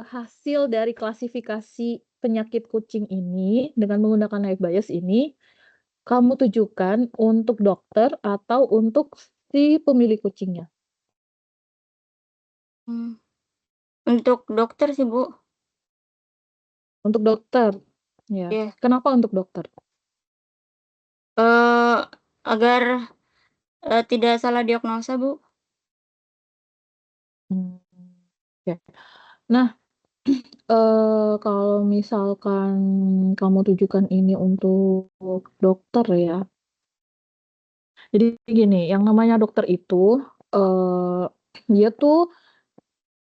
hasil dari klasifikasi penyakit kucing ini dengan menggunakan knife bias ini kamu tujukan untuk dokter atau untuk si pemilik kucingnya? Untuk dokter sih, Bu. Untuk dokter, ya. Iya. Kenapa untuk dokter? Agar tidak salah diagnosa, Bu. Oke. Nah, kalau misalkan kamu tujukan ini untuk dokter ya. Jadi gini, yang namanya dokter itu dia tuh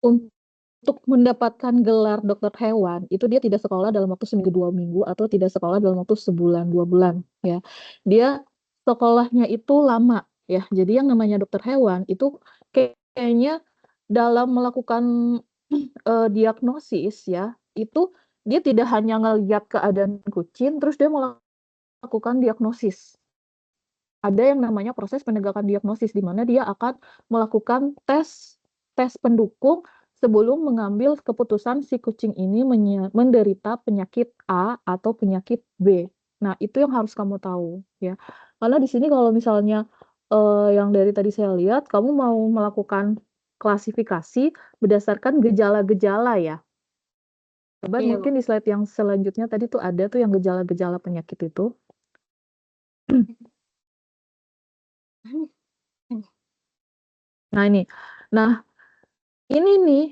untuk mendapatkan gelar dokter hewan itu dia tidak sekolah dalam waktu seminggu 2 minggu atau tidak sekolah dalam waktu sebulan 2 bulan ya. Dia sekolahnya itu lama ya. Jadi yang namanya dokter hewan itu kayaknya dalam melakukan diagnosis ya, itu dia tidak hanya ngelihat keadaan kucing terus dia melakukan diagnosis. Ada yang namanya proses penegakan diagnosis di mana dia akan melakukan tes pendukung sebelum mengambil keputusan si kucing ini menderita penyakit A atau penyakit B. Nah, itu yang harus kamu tahu ya. Karena di sini kalau misalnya yang dari tadi saya lihat kamu mau melakukan klasifikasi berdasarkan gejala-gejala ya. Coba Iya, Bu. mungkin di slide yang selanjutnya tadi tuh ada tuh yang gejala-gejala penyakit itu. Nah ini. Nah, ini nih,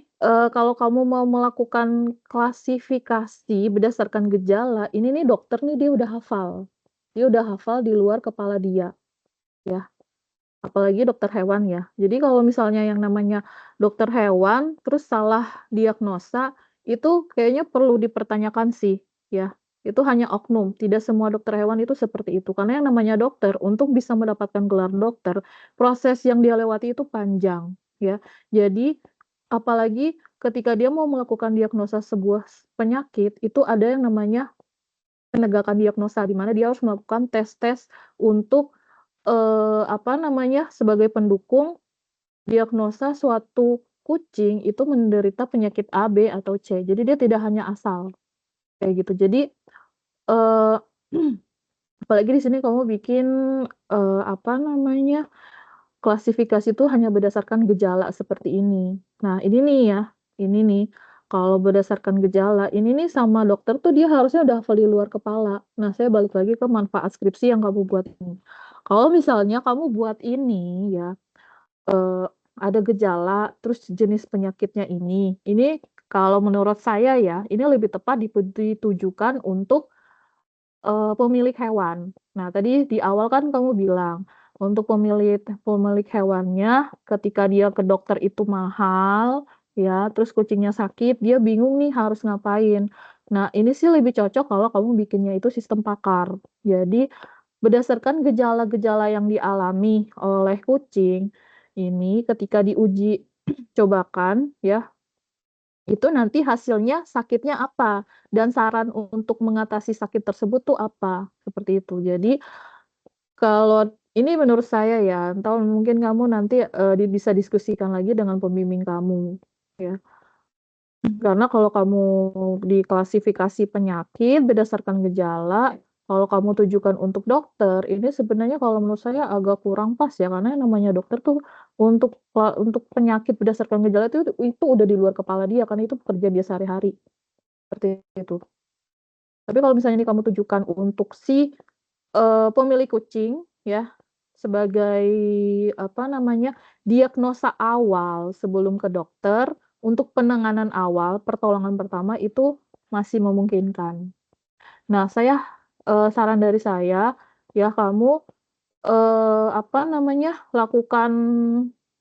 kalau kamu mau melakukan klasifikasi berdasarkan gejala, ini nih dokter nih dia udah hafal. Dia udah hafal di luar kepala dia, ya. Apalagi dokter hewan ya. Jadi kalau misalnya yang namanya dokter hewan, terus salah diagnosa, itu kayaknya perlu dipertanyakan sih, ya. Itu hanya oknum, tidak semua dokter hewan itu seperti itu. Karena yang namanya dokter, untuk bisa mendapatkan gelar dokter, proses yang dia lewati itu panjang, ya. Jadi, apalagi ketika dia mau melakukan diagnosa sebuah penyakit, itu ada yang namanya penegakan diagnosa, di mana dia harus melakukan tes-tes untuk sebagai pendukung diagnosa suatu kucing itu menderita penyakit A, B, atau C. Jadi dia tidak hanya asal, kayak gitu. Jadi, eee, apalagi di sini kamu bikin, klasifikasi itu hanya berdasarkan gejala seperti ini. Nah, ini nih ya, ini nih, kalau berdasarkan gejala, ini nih sama dokter tuh dia harusnya udah hafal di luar kepala. Nah, saya balik lagi ke manfaat skripsi yang kamu buat ini. Kalau misalnya kamu buat ini ya, ada gejala, terus jenis penyakitnya ini kalau menurut saya ya, ini lebih tepat ditujukan untuk pemilik hewan. Nah, tadi di awal kan kamu bilang, untuk pemilik hewannya ketika dia ke dokter itu mahal, ya, terus kucingnya sakit, dia bingung nih harus ngapain. Nah, ini sih lebih cocok kalau kamu bikinnya itu sistem pakar. Jadi, berdasarkan gejala-gejala yang dialami oleh kucing, ini ketika diuji cobakan, ya, itu nanti hasilnya sakitnya apa, dan saran untuk mengatasi sakit tersebut tuh apa, seperti itu. Jadi, kalau ini menurut saya ya, entah mungkin kamu nanti, bisa diskusikan lagi dengan pembimbing kamu, ya. Karena kalau kamu diklasifikasi penyakit berdasarkan gejala, kalau kamu tujukan untuk dokter, ini sebenarnya kalau menurut saya agak kurang pas ya, karena yang namanya dokter tuh untuk penyakit berdasarkan gejala itu udah di luar kepala dia, karena itu pekerjaan dia sehari-hari, seperti itu. Tapi kalau misalnya ini kamu tujukan untuk si, pemilik kucing ya, sebagai diagnosa awal sebelum ke dokter, untuk penanganan awal, pertolongan pertama itu masih memungkinkan. Nah, saran dari saya, ya kamu, lakukan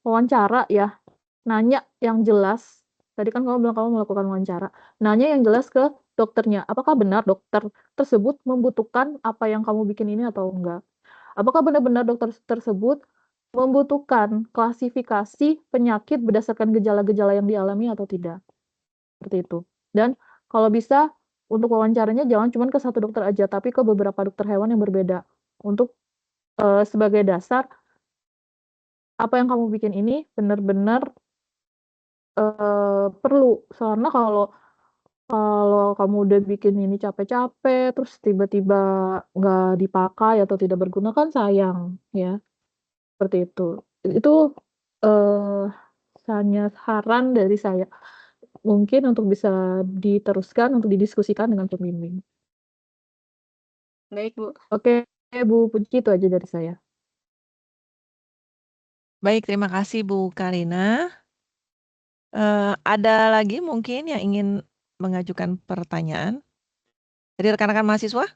wawancara ya, nanya yang jelas, tadi kan kamu bilang kamu melakukan wawancara, nanya yang jelas ke dokternya, apakah benar dokter tersebut membutuhkan apa yang kamu bikin ini atau enggak? Apakah benar-benar dokter tersebut membutuhkan klasifikasi penyakit berdasarkan gejala-gejala yang dialami atau tidak? Seperti itu. Dan kalau bisa untuk wawancaranya jangan cuma ke satu dokter aja, tapi ke beberapa dokter hewan yang berbeda. Untuk, sebagai dasar, apa yang kamu bikin ini benar-benar, perlu. Karena kalau kamu udah bikin ini capek-capek, terus tiba-tiba nggak dipakai atau tidak berguna kan sayang, ya. Seperti itu. Itu hanya saran dari saya. Mungkin untuk bisa diteruskan untuk didiskusikan dengan pembimbing. Baik, Bu. Oke, Bu Puji, itu aja dari saya. Baik, terima kasih Bu Karina. Ada lagi mungkin yang ingin mengajukan pertanyaan dari rekan-rekan mahasiswa?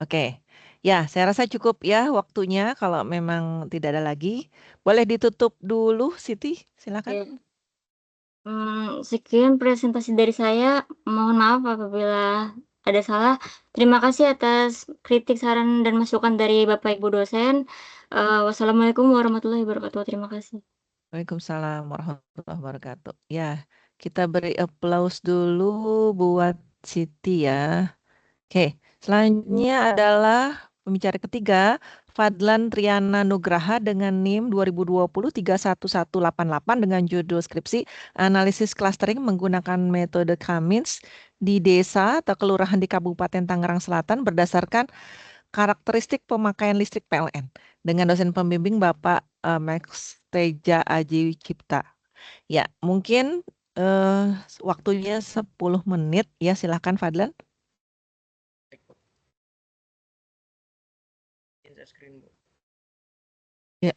Oke, ya saya rasa cukup ya waktunya. Kalau memang tidak ada lagi, boleh ditutup dulu, Siti. Silakan. Ya. Sekian presentasi dari saya. Mohon maaf apabila ada salah. Terima kasih atas kritik, saran, dan masukan dari Bapak Ibu dosen. Wassalamualaikum warahmatullahi wabarakatuh. Terima kasih. Waalaikumsalam warahmatullahi wabarakatuh. Ya, kita beri applause dulu buat Siti ya. Oke, selanjutnya adalah pembicara ketiga, Fadlan Triana Nugraha dengan NIM 2020-31188 dengan judul skripsi Analisis Clustering menggunakan metode Cummins di desa atau kelurahan di Kabupaten Tangerang Selatan berdasarkan karakteristik pemakaian listrik PLN dengan dosen pembimbing Bapak Max Teja Aji Cipta. Ya, mungkin waktunya 10 menit ya, silahkan Fadlan. Screen, Bu. Ya.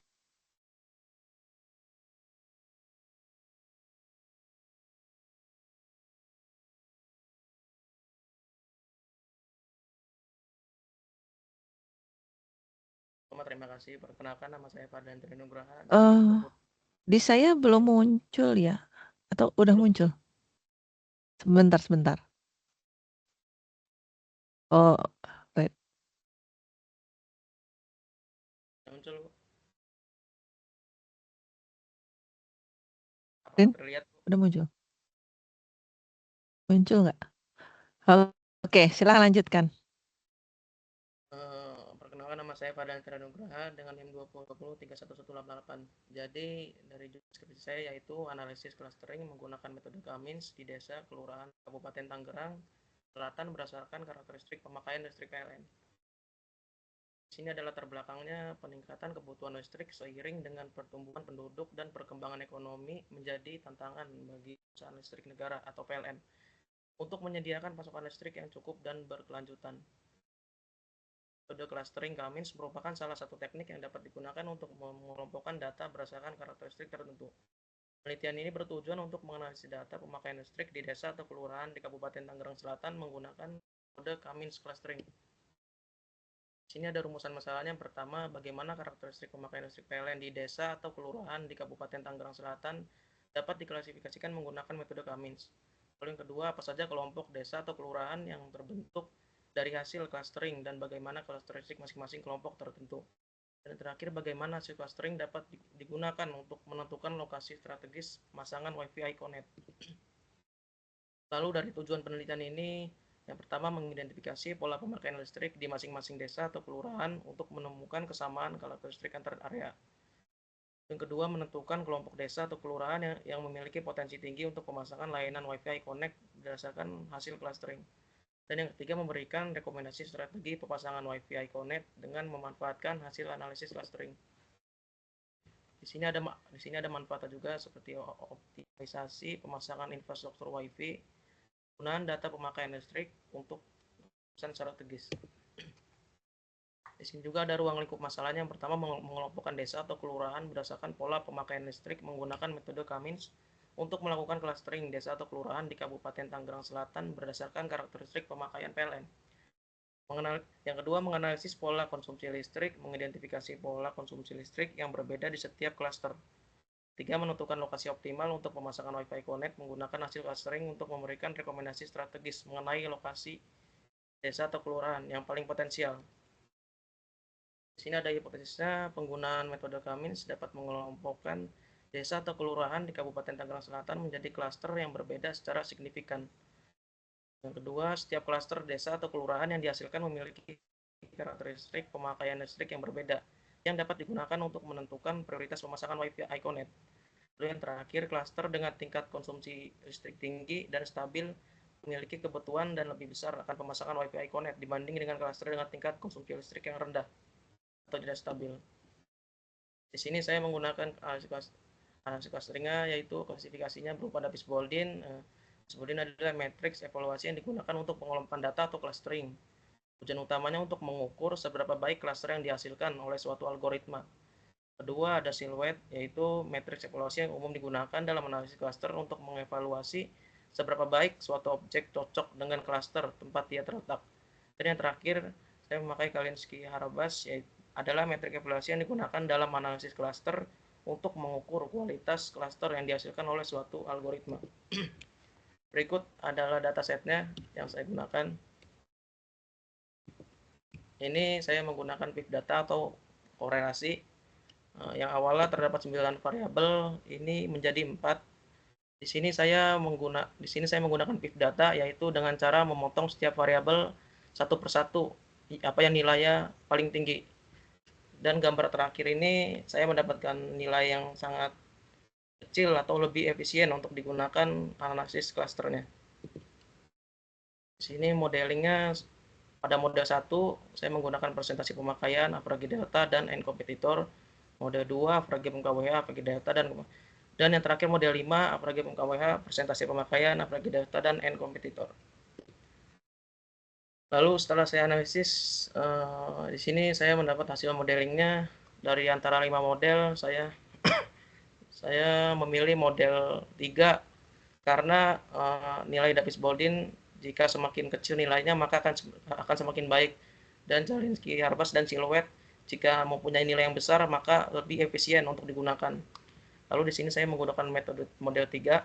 Terima kasih. Perkenalkan, nama saya Fadlan Triana Nugraha. Di saya belum muncul ya, atau udah muncul? Sebentar. Oh, wait. Muncul, Bu. Rin, Terlihat, Bu? udah muncul? Muncul nggak? Oke, silahkan lanjutkan. Perkenalkan, nama saya Fadlan Triana Nugraha dengan NIM 2020-31188. Jadi dari judul skripsi saya yaitu analisis clustering menggunakan metode Cummins di desa kelurahan Kabupaten Tangerang Selatan berdasarkan karakteristik pemakaian listrik PLN. Di sini adalah latar belakangnya peningkatan kebutuhan listrik seiring dengan pertumbuhan penduduk dan perkembangan ekonomi menjadi tantangan bagi perusahaan listrik negara atau PLN untuk menyediakan pasokan listrik yang cukup dan berkelanjutan. Metode clustering Cummins merupakan salah satu teknik yang dapat digunakan untuk mengelompokkan data berdasarkan karakteristik tertentu. Penelitian ini bertujuan untuk menganalisis data pemakaian listrik di desa atau kelurahan di Kabupaten Tangerang Selatan menggunakan metode Cummins clustering. Di sini ada rumusan masalahnya. Yang pertama, bagaimana karakteristik pemakaian listrik PLN di desa atau kelurahan di Kabupaten Tangerang Selatan dapat diklasifikasikan menggunakan metode Cummins. Lalu yang kedua, apa saja kelompok desa atau kelurahan yang terbentuk dari hasil clustering dan bagaimana karakteristik masing-masing kelompok tertentu. Dan terakhir, bagaimana hasil clustering dapat digunakan untuk menentukan lokasi strategis pemasangan Wi-Fi Iconet. Lalu dari tujuan penelitian ini, yang pertama mengidentifikasi pola pemakaian listrik di masing-masing desa atau kelurahan untuk menemukan kesamaan karakteristik antar area. Yang kedua, menentukan kelompok desa atau kelurahan yang memiliki potensi tinggi untuk pemasangan layanan Wi-Fi Connect berdasarkan hasil clustering. Dan yang ketiga, memberikan rekomendasi strategi pemasangan Wi-Fi Connect dengan memanfaatkan hasil analisis clustering. Di sini ada manfaat juga seperti optimalisasi pemasangan infrastruktur Wi-Fi, penggunaan data pemakaian listrik untuk pesan strategis. Di sini juga ada ruang lingkup masalahnya. Yang pertama, mengelompokkan desa atau kelurahan berdasarkan pola pemakaian listrik menggunakan metode Cummins untuk melakukan clustering desa atau kelurahan di Kabupaten Tangerang Selatan berdasarkan karakteristik pemakaian PLN. Yang kedua, menganalisis pola konsumsi listrik, mengidentifikasi pola konsumsi listrik yang berbeda di setiap klaster. Tiga, menentukan lokasi optimal untuk pemasangan Wi-Fi Connect menggunakan hasil clustering untuk memberikan rekomendasi strategis mengenai lokasi desa atau kelurahan yang paling potensial. Di sini ada hipotesisnya, penggunaan metode Cummins dapat mengelompokkan desa atau kelurahan di Kabupaten Tangerang Selatan menjadi klaster yang berbeda secara signifikan. Yang kedua, setiap klaster desa atau kelurahan yang dihasilkan memiliki karakteristik pemakaian listrik yang berbeda yang dapat digunakan untuk menentukan prioritas pemasangan Wi-Fi Iconet. Lalu yang terakhir, klaster dengan tingkat konsumsi listrik tinggi dan stabil memiliki kebutuhan dan lebih besar akan pemasangan WiFi Connect dibanding dengan klaster dengan tingkat konsumsi listrik yang rendah atau tidak stabil. Di sini saya menggunakan analisis clusteringnya, yaitu klasifikasinya berupa Davis-Baldwin. Baldwin adalah matriks evaluasi yang digunakan untuk pengolahan data atau clustering. Tujuan utamanya untuk mengukur seberapa baik cluster yang dihasilkan oleh suatu algoritma. Kedua, ada siluet, yaitu matriks evaluasi yang umum digunakan dalam analisis cluster untuk mengevaluasi seberapa baik suatu objek cocok dengan cluster tempat dia terletak. Dan yang terakhir, saya memakai Kalinski-Harabas, yaitu adalah metrik evaluasi yang digunakan dalam analisis cluster untuk mengukur kualitas cluster yang dihasilkan oleh suatu algoritma. Berikut adalah datasetnya yang saya gunakan. Ini saya menggunakan PIV data atau korelasi. Yang awalnya terdapat 9 variabel, ini menjadi 4. Di sini saya menggunakan PIV data, yaitu dengan cara memotong setiap variabel satu persatu, apa yang nilainya paling tinggi. Dan gambar terakhir ini saya mendapatkan nilai yang sangat kecil atau lebih efisien untuk digunakan analisis clusternya. Di sini modelingnya pada model 1 saya menggunakan presentasi pemakaian, AVG delta dan N kompetitor. Model 2 AVG MKWH, AVG delta dan yang terakhir model 5 AVG MKWH, presentasi pemakaian, AVG delta dan N kompetitor. Lalu setelah saya analisis, di sini saya mendapat hasil modelingnya. Dari antara 5 model, saya memilih model 3 karena nilai Davis-Baldwin jika semakin kecil nilainya maka akan semakin baik, dan Kalinski-Harabas dan siluet jika mempunyai nilai yang besar maka lebih efisien untuk digunakan. Lalu di sini saya menggunakan metode model 3.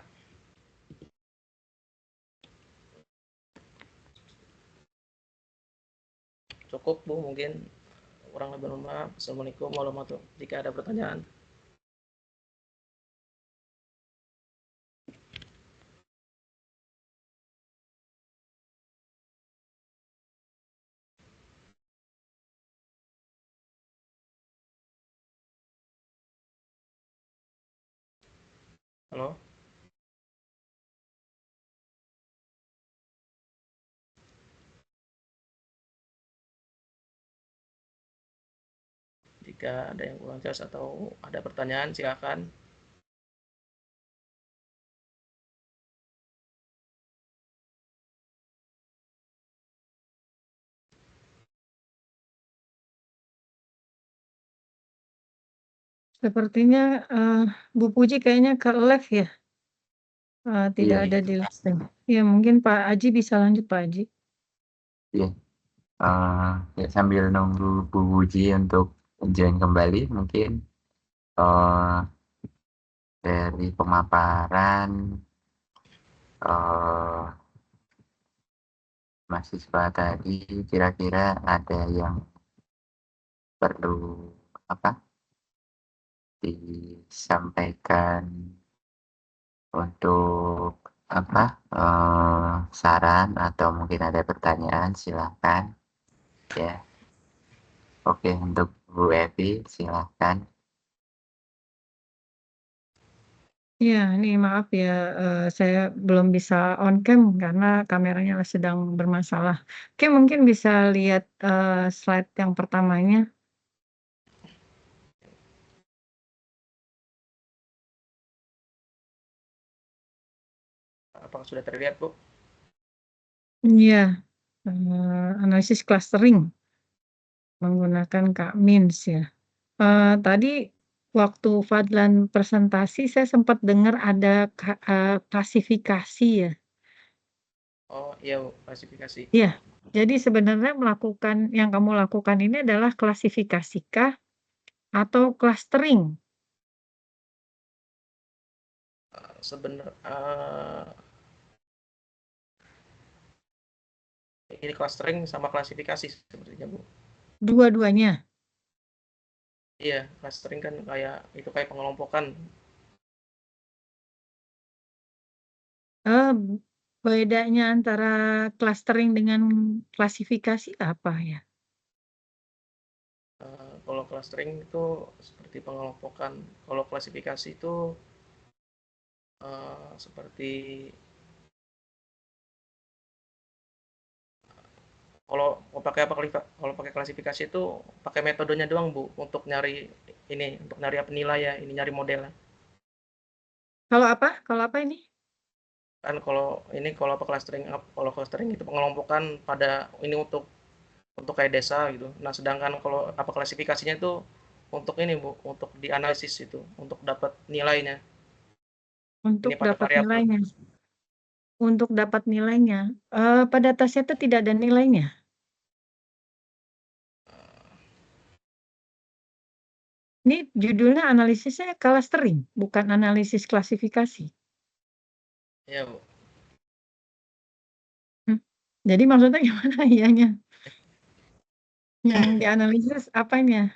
Cukup Bu, mungkin kurang lebih mohon maaf. Assalamualaikum warahmatullahi wabarakatuh. Jika ada pertanyaan. Halo? Jika ada yang kurang jelas atau ada pertanyaan, silakan. Sepertinya Bu Puji kayaknya ke live ya. Tidak Iya. ada di live stream. Ya mungkin Pak Aji bisa lanjut Pak Aji. Iya. Ya, sambil nunggu Bu Puji untuk join kembali, mungkin dari pemaparan mahasiswa tadi, kira-kira ada yang perlu disampaikan untuk saran atau mungkin ada pertanyaan, silahkan ya. Oke, untuk Bu Evi silahkan. Ya, ini maaf ya, saya belum bisa on cam karena kameranya sedang bermasalah. Oke, mungkin bisa lihat slide yang pertamanya. Apakah sudah terlihat, Bu? Iya, analisis clustering menggunakan K-means ya. Tadi waktu Fadlan presentasi saya sempat dengar ada klasifikasi ya. Oh iya Bu, klasifikasi. Iya, jadi sebenarnya yang kamu lakukan ini adalah klasifikasikah atau clustering? Ini clustering sama klasifikasi sepertinya Bu. Dua-duanya. Iya, clustering kan kayak pengelompokan. Bedanya antara clustering dengan klasifikasi apa ya? Kalau clustering itu seperti pengelompokan, kalau klasifikasi itu seperti Kalau pakai klasifikasi itu pakai metodenya doang Bu untuk nyari apa nilai ya, nyari modelnya. Kalau apa? Kalau apa ini? Kan kalau clustering itu pengelompokan pada ini untuk kayak desa gitu. Nah, sedangkan kalau apa klasifikasinya itu untuk ini Bu, untuk dianalisis itu, untuk dapat nilainya. Untuk Ini pada dapat variabel. nilainya. Untuk dapat nilainya. Pada tasnya itu tidak ada nilainya. Ini judulnya analisisnya clustering, bukan analisis klasifikasi. Iya Bu. Jadi maksudnya gimana ianya? Yang dianalisis apanya?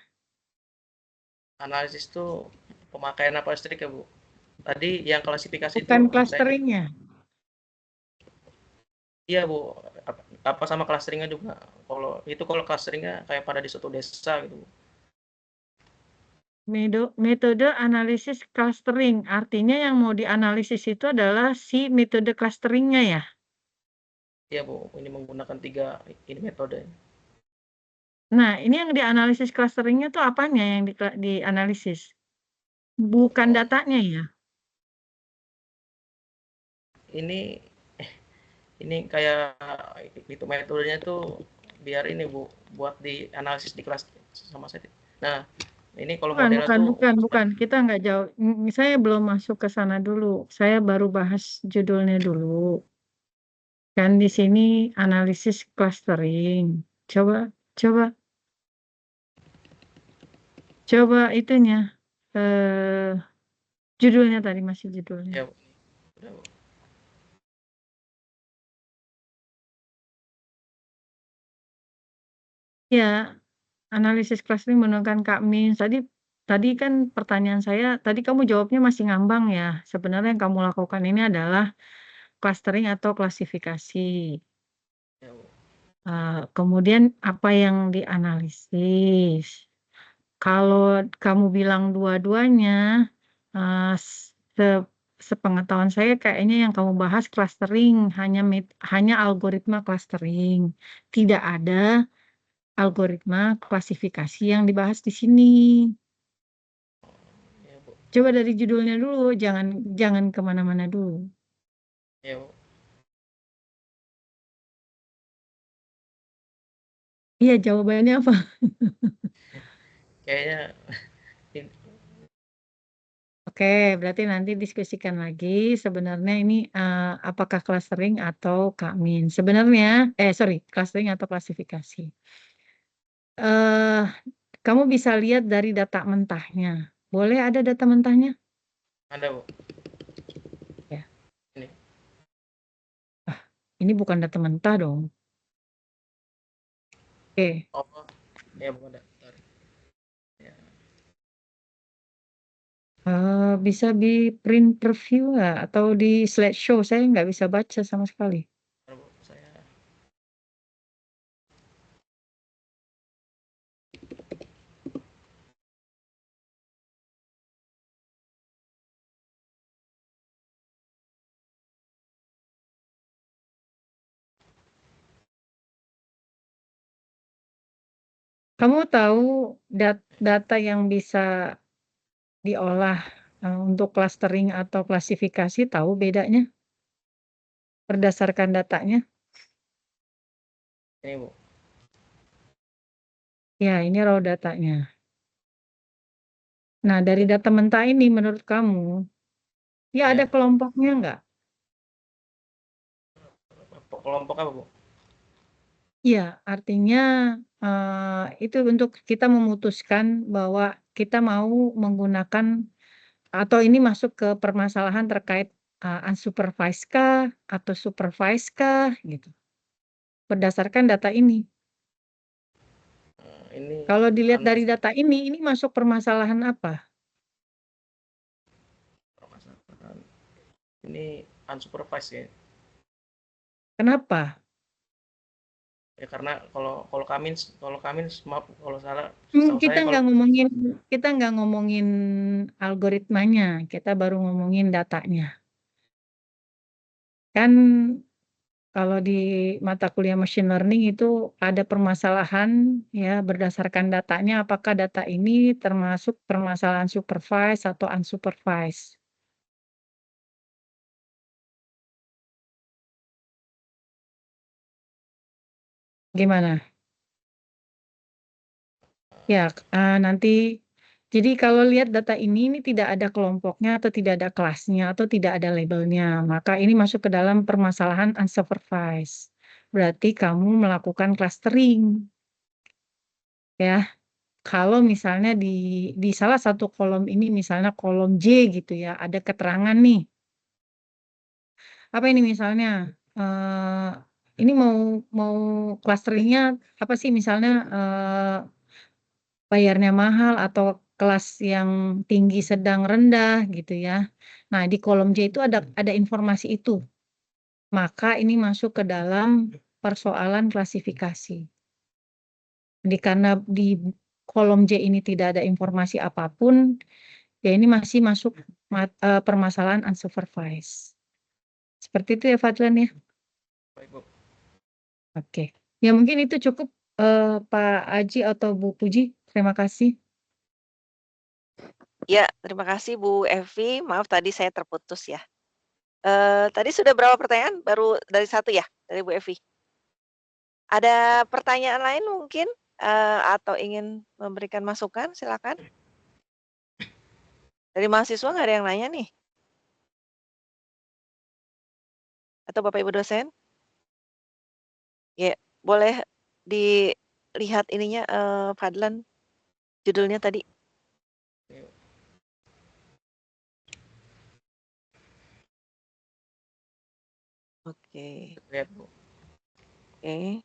Analisis itu pemakaian apa listrik ya Bu. Tadi yang klasifikasi Bukan itu clusteringnya. iya Bu, apa sama clusteringnya juga. Kalau clusteringnya kayak pada di suatu desa gitu Bu. Metode analisis clustering, artinya yang mau dianalisis itu adalah si metode clusteringnya ya? Iya Bu, ini menggunakan 3 ini metode. Nah, ini yang dianalisis clusteringnya tuh apanya yang dianalisis? Bukan datanya ya? Ini kayak itu metodenya tuh biar ini Bu, buat dianalisis di kelas sama saya. Nah, ini kalau modelnya tuh Bukan. Kita nggak jauh. Saya belum masuk ke sana dulu. Saya baru bahas judulnya dulu. Kan di sini analisis clustering. Coba itunya. Judulnya tadi masih judulnya. ya udah Bu. Ya, analisis clustering menggunakan Kak Min. Tadi kan pertanyaan saya, tadi kamu jawabnya masih ngambang ya. Sebenarnya yang kamu lakukan ini adalah clustering atau klasifikasi. Ya Bu. Kemudian apa yang dianalisis? Kalau kamu bilang dua-duanya, sepengetahuan saya kayaknya yang kamu bahas clustering, hanya algoritma clustering. Tidak ada algoritma klasifikasi yang dibahas di sini. Ya Bu. Coba dari judulnya dulu, jangan kemana-mana dulu. Ya Bu. Iya, jawabannya apa? Kayaknya Oke, berarti nanti diskusikan lagi sebenarnya ini apakah clustering atau Kak-Min. Sebenarnya, clustering atau klasifikasi. Kamu bisa lihat dari data mentahnya. Boleh ada data mentahnya? ada Bu. Ya. Ini. Ini bukan data mentah dong. Oke. Oh, ya Bu, ada. Ya. Bisa di print preview nggak? Atau di slideshow? Saya nggak bisa baca sama sekali. Bu, saya Kamu tahu data yang bisa diolah untuk clustering atau klasifikasi, tahu bedanya? Berdasarkan datanya? ini Bu. Ya, ini raw datanya. Nah, dari data mentah ini menurut kamu, ya ada kelompoknya nggak? Kelompok apa Bu? Iya, artinya itu untuk kita memutuskan bahwa kita mau menggunakan atau ini masuk ke permasalahan terkait unsupervised kah atau supervised kah gitu. Berdasarkan data ini. Ini Kalau dilihat dari data ini masuk permasalahan apa? Ini unsupervised ya. Kenapa? Ya karena kalau kami maaf kalau salah. Kita nggak ngomongin algoritmanya, kita baru ngomongin datanya. Kan kalau di mata kuliah machine learning itu ada permasalahan ya berdasarkan datanya apakah data ini termasuk permasalahan supervised atau unsupervised. Gimana? Ya, nanti jadi kalau lihat data ini tidak ada kelompoknya atau tidak ada kelasnya atau tidak ada labelnya, maka ini masuk ke dalam permasalahan unsupervised. Berarti kamu melakukan clustering. Ya. Kalau misalnya di salah satu kolom ini misalnya kolom J gitu ya, ada keterangan nih. Apa ini misalnya? Ini mau clusteringnya apa sih misalnya bayarnya mahal atau kelas yang tinggi, sedang, rendah gitu ya. Nah, di kolom J itu ada informasi itu. Maka ini masuk ke dalam persoalan klasifikasi. Jadi karena di kolom J ini tidak ada informasi apapun, ya ini masih masuk permasalahan unsupervised. Seperti itu ya Fadlan ya. Baik, Bu. Oke. Ya mungkin itu cukup Pak Aji atau Bu Puji. Terima kasih. Ya, terima kasih Bu Evi. Maaf tadi saya terputus ya. Tadi sudah berapa pertanyaan? Baru dari satu ya, dari Bu Evi. Ada pertanyaan lain mungkin atau ingin memberikan masukan? Silakan. Dari mahasiswa nggak ada yang nanya nih? Atau Bapak Ibu dosen? Ya, boleh dilihat ininya Fadlan judulnya tadi. Oke. Lihat, Bu. Oke.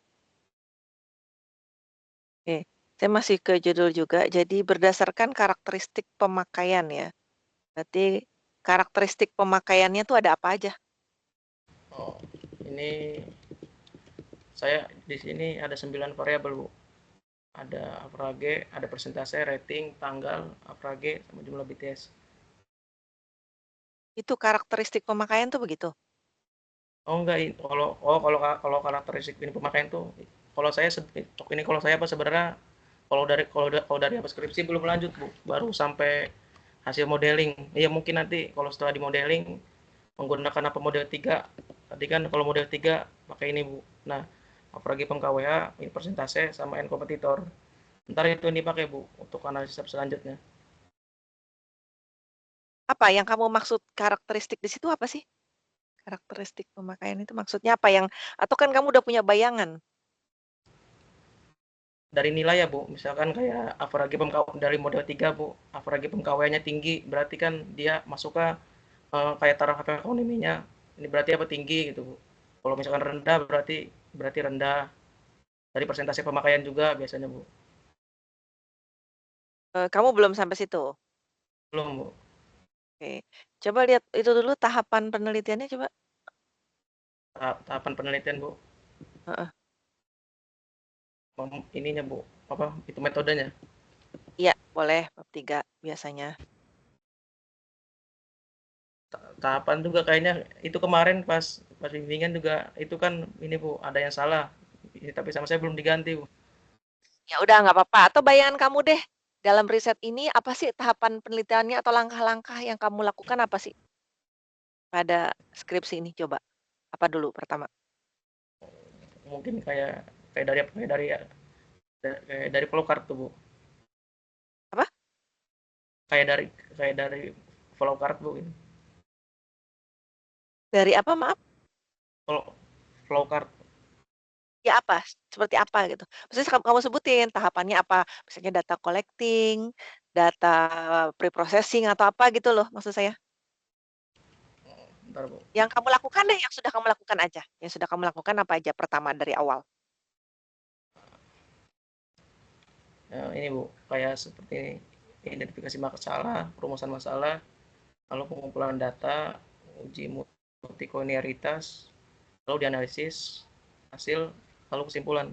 Oke, saya masih ke judul juga. Jadi berdasarkan karakteristik pemakaian ya. Berarti karakteristik pemakaiannya tuh ada apa aja? Oh, ini saya di sini ada 9 variabel, Bu. Ada average, ada persentase, rating, tanggal, average, sama jumlah BTS. Itu karakteristik pemakaian tuh begitu? Oh enggak, kalau karakteristik ini pemakaian tuh, kalau saya ini kalau saya apa sebenarnya kalau dari apa skripsi belum lanjut, Bu. Baru sampai hasil modeling. Iya mungkin nanti kalau setelah di modeling menggunakan apa model 3. Tadi kan kalau model 3 pakai ini, Bu. Nah, apalagi pem-KWH, ini persentase sama N kompetitor. Ntar itu yang dipakai, Bu, untuk analisis selanjutnya. Apa yang kamu maksud karakteristik di situ apa sih? Karakteristik pemakaian itu maksudnya apa yang atau kan kamu udah punya bayangan? Dari nilai ya, Bu. Misalkan kayak average dari model 3, Bu. Average pem-KWH-nya tinggi, berarti kan dia masuknya kayak taraf ekonominya. Ini berarti apa tinggi gitu, Bu. Kalau misalkan rendah berarti rendah. Dari persentase pemakaian juga biasanya, Bu. Kamu belum sampai situ? Belum, Bu. Oke, coba lihat itu dulu tahapan penelitiannya coba. Tahapan penelitian, Bu. Ininya, Bu. Apa? Itu metodenya. Iya, boleh bab 3 biasanya. Tahapan juga kayaknya itu kemarin pas bimbingan juga itu kan ini, Bu, ada yang salah. Tapi sama saya belum diganti, Bu. Ya udah nggak apa-apa. Atau bayangan kamu deh dalam riset ini apa sih tahapan penelitiannya atau langkah-langkah yang kamu lakukan apa sih pada skripsi ini coba? Apa dulu pertama? Mungkin kayak dari flowchart tuh, Bu. Apa? Kayak dari flowchart, Bu. Dari apa maaf? Flowchart. Ya apa? Seperti apa gitu. Maksudnya kamu sebutin tahapannya apa? Misalnya data collecting, data pre-processing atau apa gitu loh maksud saya. Bentar, Bu. Yang kamu lakukan deh, yang sudah kamu lakukan aja. Yang sudah kamu lakukan apa aja pertama dari awal? Ini, Bu, kayak seperti identifikasi masalah, perumusan masalah, lalu pengumpulan data, uji multikolinearitas, lalu dianalisis hasil, lalu kesimpulan.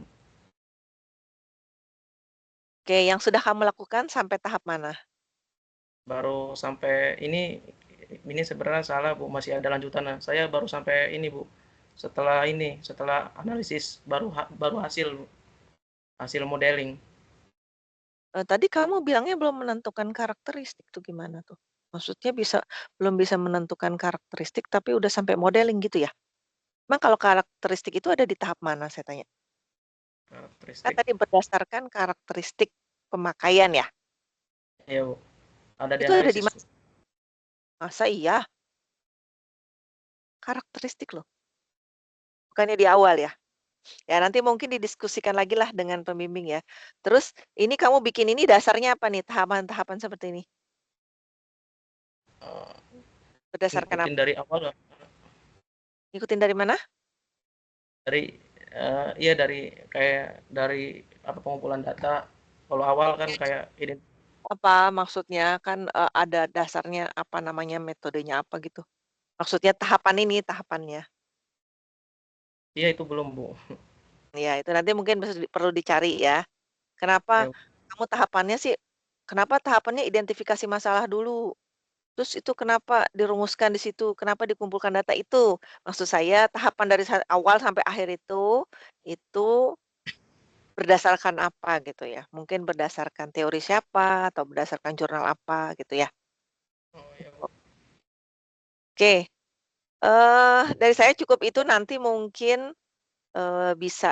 Oke, yang sudah kamu lakukan sampai tahap mana? Baru sampai ini sebenarnya salah, Bu, masih ada lanjutannya. Saya baru sampai ini, Bu, setelah analisis baru hasil modeling. Tadi kamu bilangnya belum menentukan karakteristik tuh gimana tuh? Maksudnya belum bisa menentukan karakteristik tapi udah sampai modeling gitu ya? Emang kalau karakteristik itu ada di tahap mana saya tanya? Kan Karakteristik tadi berdasarkan karakteristik pemakaian ya? ya Bu, ada di Itu ada di analisis. mana? Masa iya? Karakteristik loh. Bukannya di awal ya? Ya nanti mungkin didiskusikan lagi lah dengan pembimbing ya. Terus ini kamu bikin ini dasarnya apa nih tahapan-tahapan seperti ini? Eh, Berdasarkan ngikutin apa? dari awal lah. Ikutin dari mana? Dari iya dari pengumpulan data. Kalau awal kan kayak ini Apa maksudnya kan ada dasarnya apa namanya metodenya apa gitu? Maksudnya tahapan ini tahapannya. iya itu belum Bu. Ya itu nanti mungkin perlu dicari ya. Kenapa Ya, kamu tahapannya sih? Kenapa tahapannya identifikasi masalah dulu? Terus itu kenapa dirumuskan di situ? Kenapa dikumpulkan data itu? Maksud saya tahapan dari awal sampai akhir itu berdasarkan apa gitu ya? Mungkin berdasarkan teori siapa atau berdasarkan jurnal apa gitu ya? oh ya Bu. Oke, dari saya cukup itu nanti mungkin bisa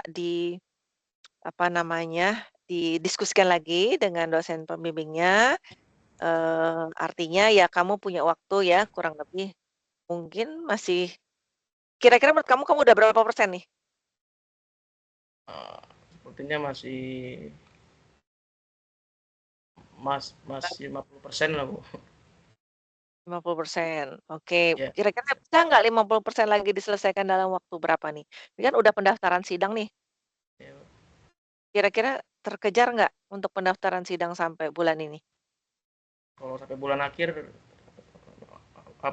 apa namanya didiskusikan lagi dengan dosen pembimbingnya. Artinya ya kamu punya waktu ya kurang lebih mungkin masih kira-kira menurut kamu udah berapa persen nih? Sepertinya masih 50% lah Bu. 50%. Oke, Ya, kira-kira bisa nggak 50% lagi diselesaikan dalam waktu berapa nih? Ini kan udah pendaftaran sidang nih. ya. Kira-kira terkejar nggak untuk pendaftaran sidang sampai bulan ini? Kalau sampai bulan akhir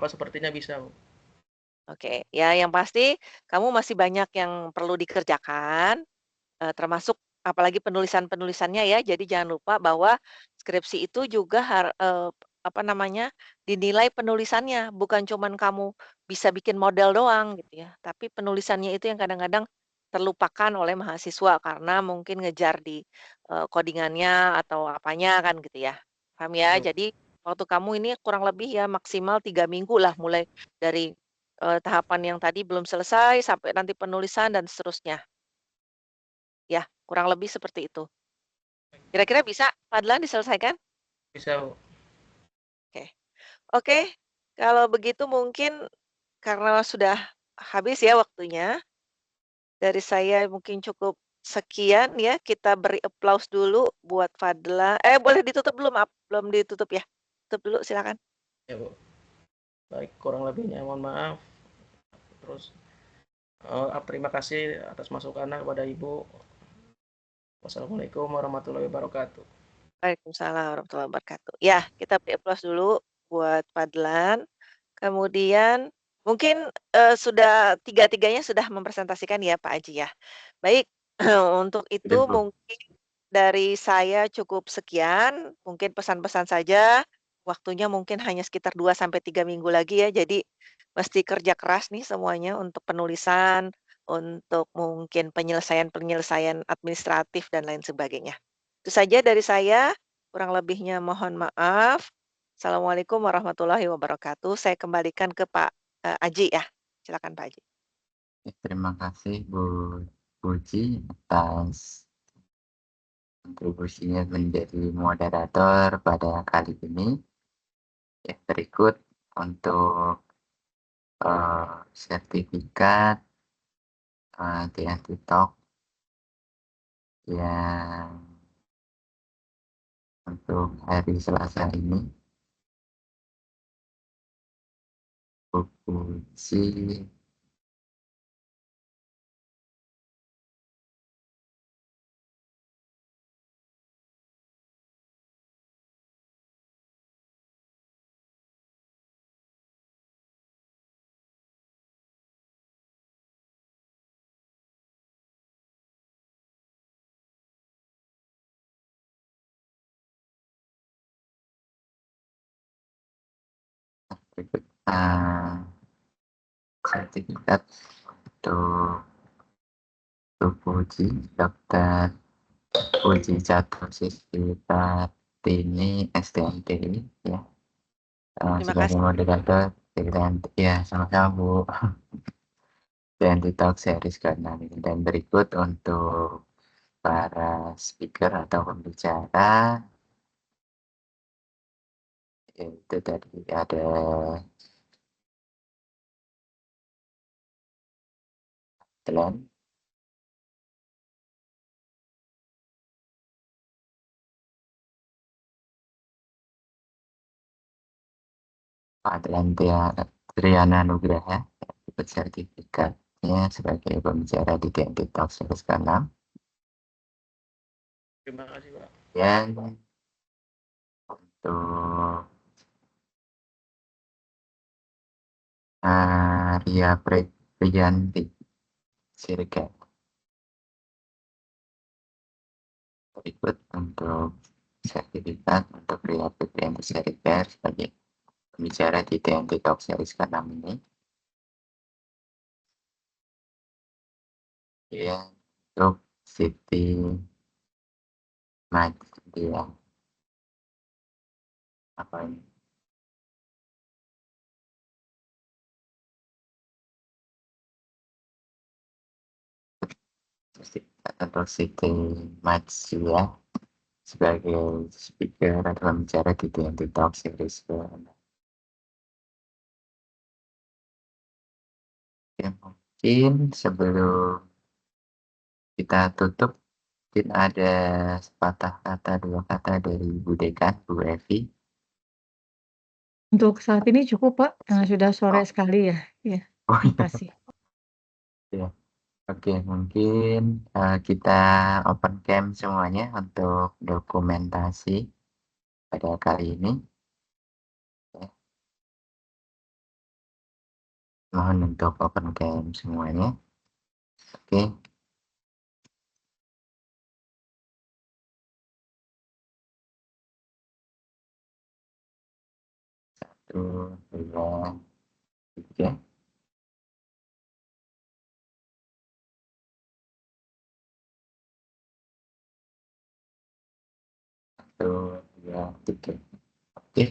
sepertinya bisa Bu. Oke, ya yang pasti kamu masih banyak yang perlu dikerjakan, termasuk apalagi penulisan-penulisannya ya. Jadi jangan lupa bahwa skripsi itu juga apa namanya, dinilai penulisannya, bukan cuman kamu bisa bikin model doang gitu ya, tapi penulisannya itu yang kadang-kadang terlupakan oleh mahasiswa karena mungkin ngejar di, coding-annya atau apanya kan gitu ya. Paham ya? Ya, Jadi waktu kamu ini kurang lebih ya maksimal 3 minggu lah mulai dari, tahapan yang tadi belum selesai sampai nanti penulisan dan seterusnya. Ya, kurang lebih seperti itu. Kira-kira bisa, Fadlan, diselesaikan? bisa Bu. Oke. Oke, kalau begitu mungkin karena sudah habis ya waktunya, dari saya mungkin cukup sekian ya, kita beri applause dulu buat Fadlan. Boleh ditutup dulu, maaf, belum ditutup ya. Tutup dulu, silakan. Ya Bu. Baik, kurang lebihnya mohon maaf. Terus terima kasih atas masukannya kepada Ibu. Wassalamualaikum warahmatullahi wabarakatuh. Waalaikumsalam warahmatullahi wabarakatuh. Ya, kita beri applause dulu buat Fadlan. Kemudian mungkin sudah tiga-tiganya sudah mempresentasikan ya Pak Aji ya. Baik, untuk itu Sudah Bu. mungkin dari saya cukup sekian, mungkin pesan-pesan saja. Waktunya mungkin hanya sekitar 2 sampai 3 minggu lagi ya. Jadi mesti kerja keras nih semuanya untuk penulisan, untuk mungkin penyelesaian-penyelesaian administratif dan lain sebagainya. Itu saja dari saya, kurang lebihnya mohon maaf. Assalamualaikum warahmatullahi wabarakatuh. Saya kembalikan ke Pak Aji ya. Silakan Pak Aji. Terima kasih Bu Puji atas kontribusinya menjadi moderator pada kali ini. Ya, berikut untuk sertifikat TNT Talk yang untuk hari Selasa ini. Bu Puji berikut sertifikat untuk Puji, Dr. Puji Catur Siswi Kartini STMT ya. Terima Sebagai kasih. moderator dan ya sama-sama Bu. Dan di talk series ke-6 ini. Dan berikut untuk para speaker atau pembicara, itu tadi ada Glenn, Glenn Triana Nugraha, dapat sertifikatnya sebagai pembicara di TNT Talk Series ke-6. Terima kasih Pak. Dan untuk Ria Priyanti Siregar, berikut untuk sertifikat untuk Ria Priyanti Siregar sebagai pembicara di TNT Talk Series ke-6 ini. Ya, untuk Siti Majdia apa ini? Untuk Siti Majdia sebagai speaker atau pembicara di TNT Talk Series ke-6. Ya, mungkin sebelum kita tutup, mungkin ada sepatah kata, dua kata dari Bu Dekan, Bu Evi. Untuk saat ini cukup Pak, sudah sore sekali ya. Ya, Oh terima iya. kasih. Ya. Oke, mungkin kita open cam semuanya untuk dokumentasi pada kali ini. Ya. Mohon untuk open cam semuanya. Oke. Satu, dua, tiga. Satu, dua, tiga. Oke.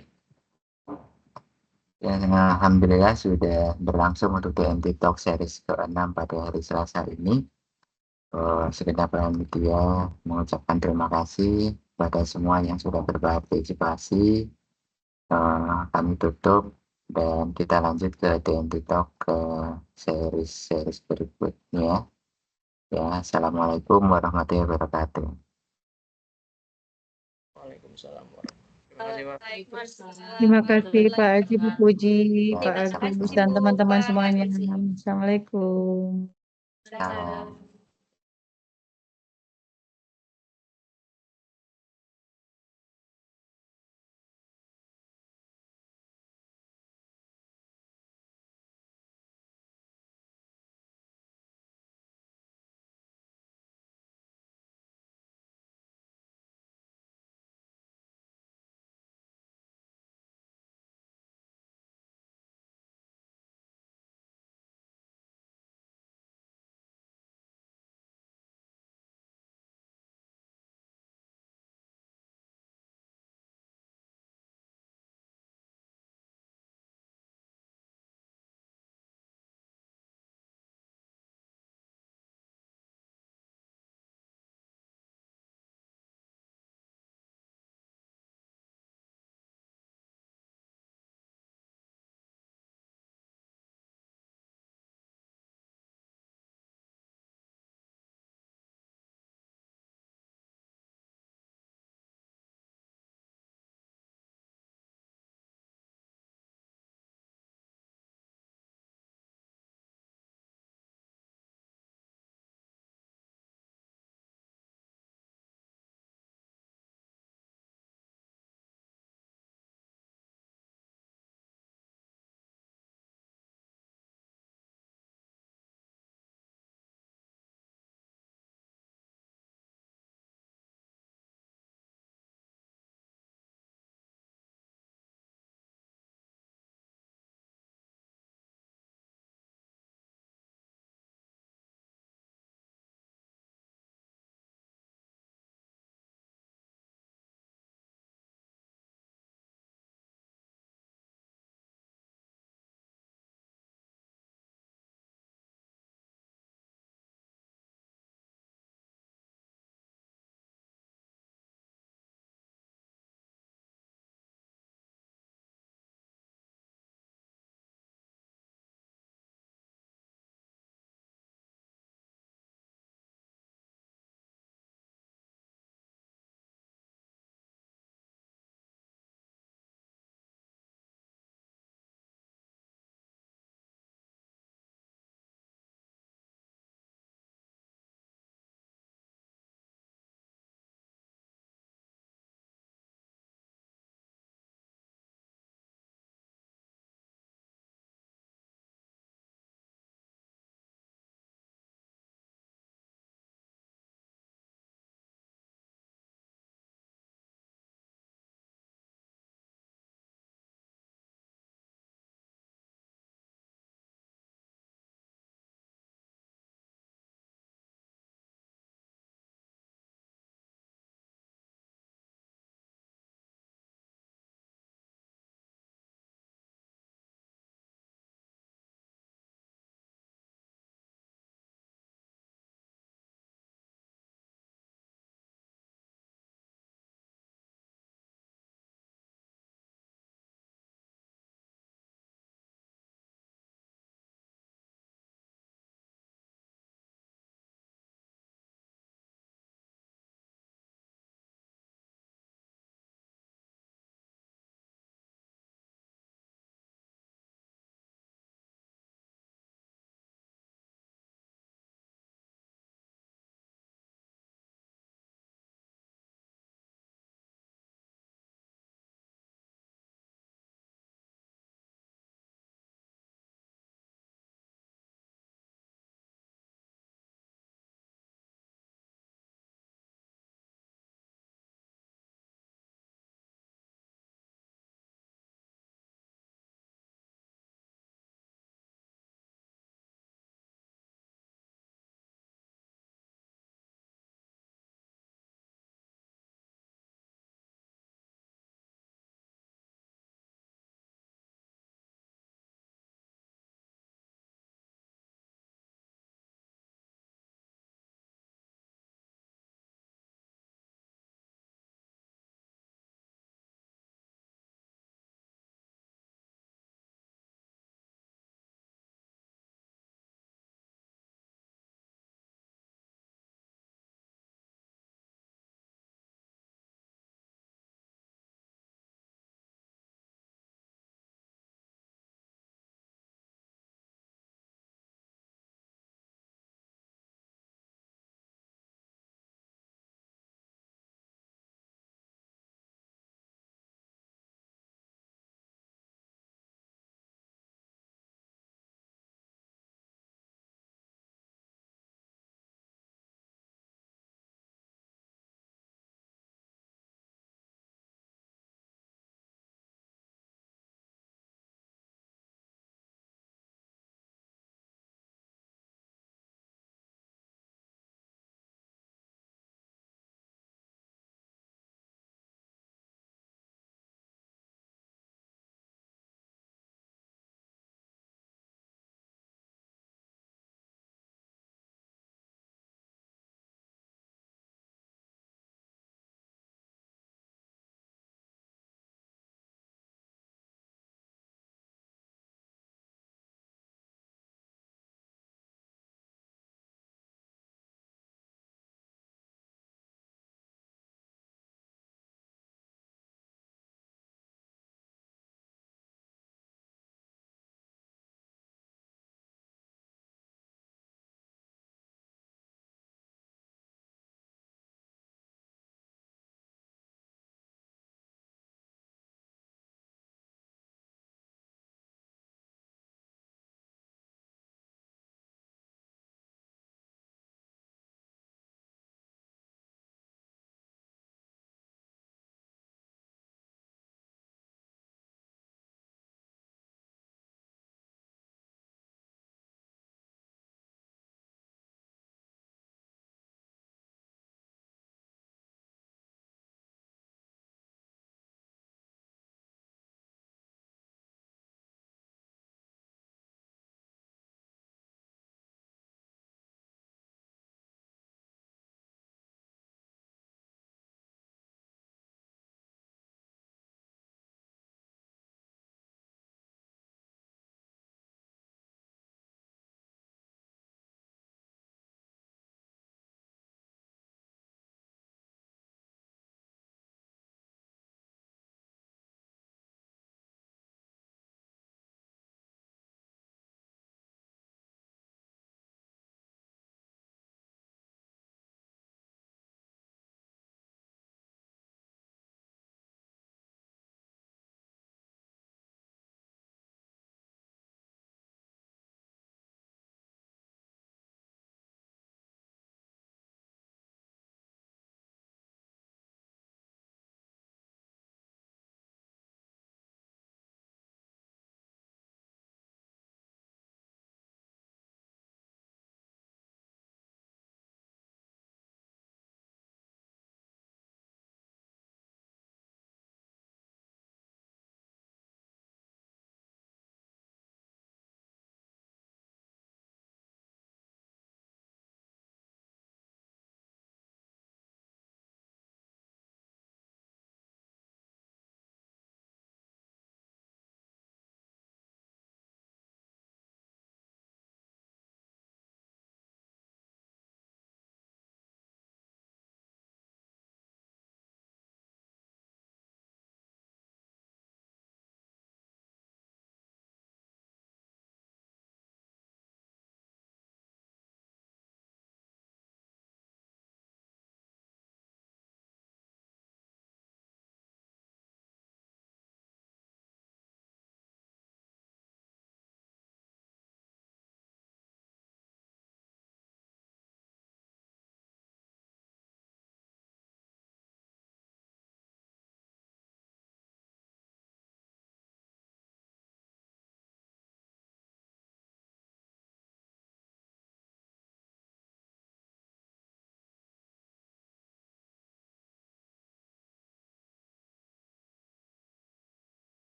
Dan alhamdulillah sudah berlangsung untuk TNT Talk Series ke-6 pada hari Selasa ini. Segenap panitia mengucapkan terima kasih kepada semua yang sudah berpartisipasi. Kami tutup dan kita lanjut ke TNT Talk ke series berikutnya. Ya, assalamualaikum warahmatullahi wabarakatuh. Waalaikumsalam warahmatullahi wabarakatuh. Terima kasih Pak. Terima kasih Pak Haji, Bu Puji, Ya, Pak Agus, sama-sama. dan teman-teman semuanya. Assalamualaikum. Salam.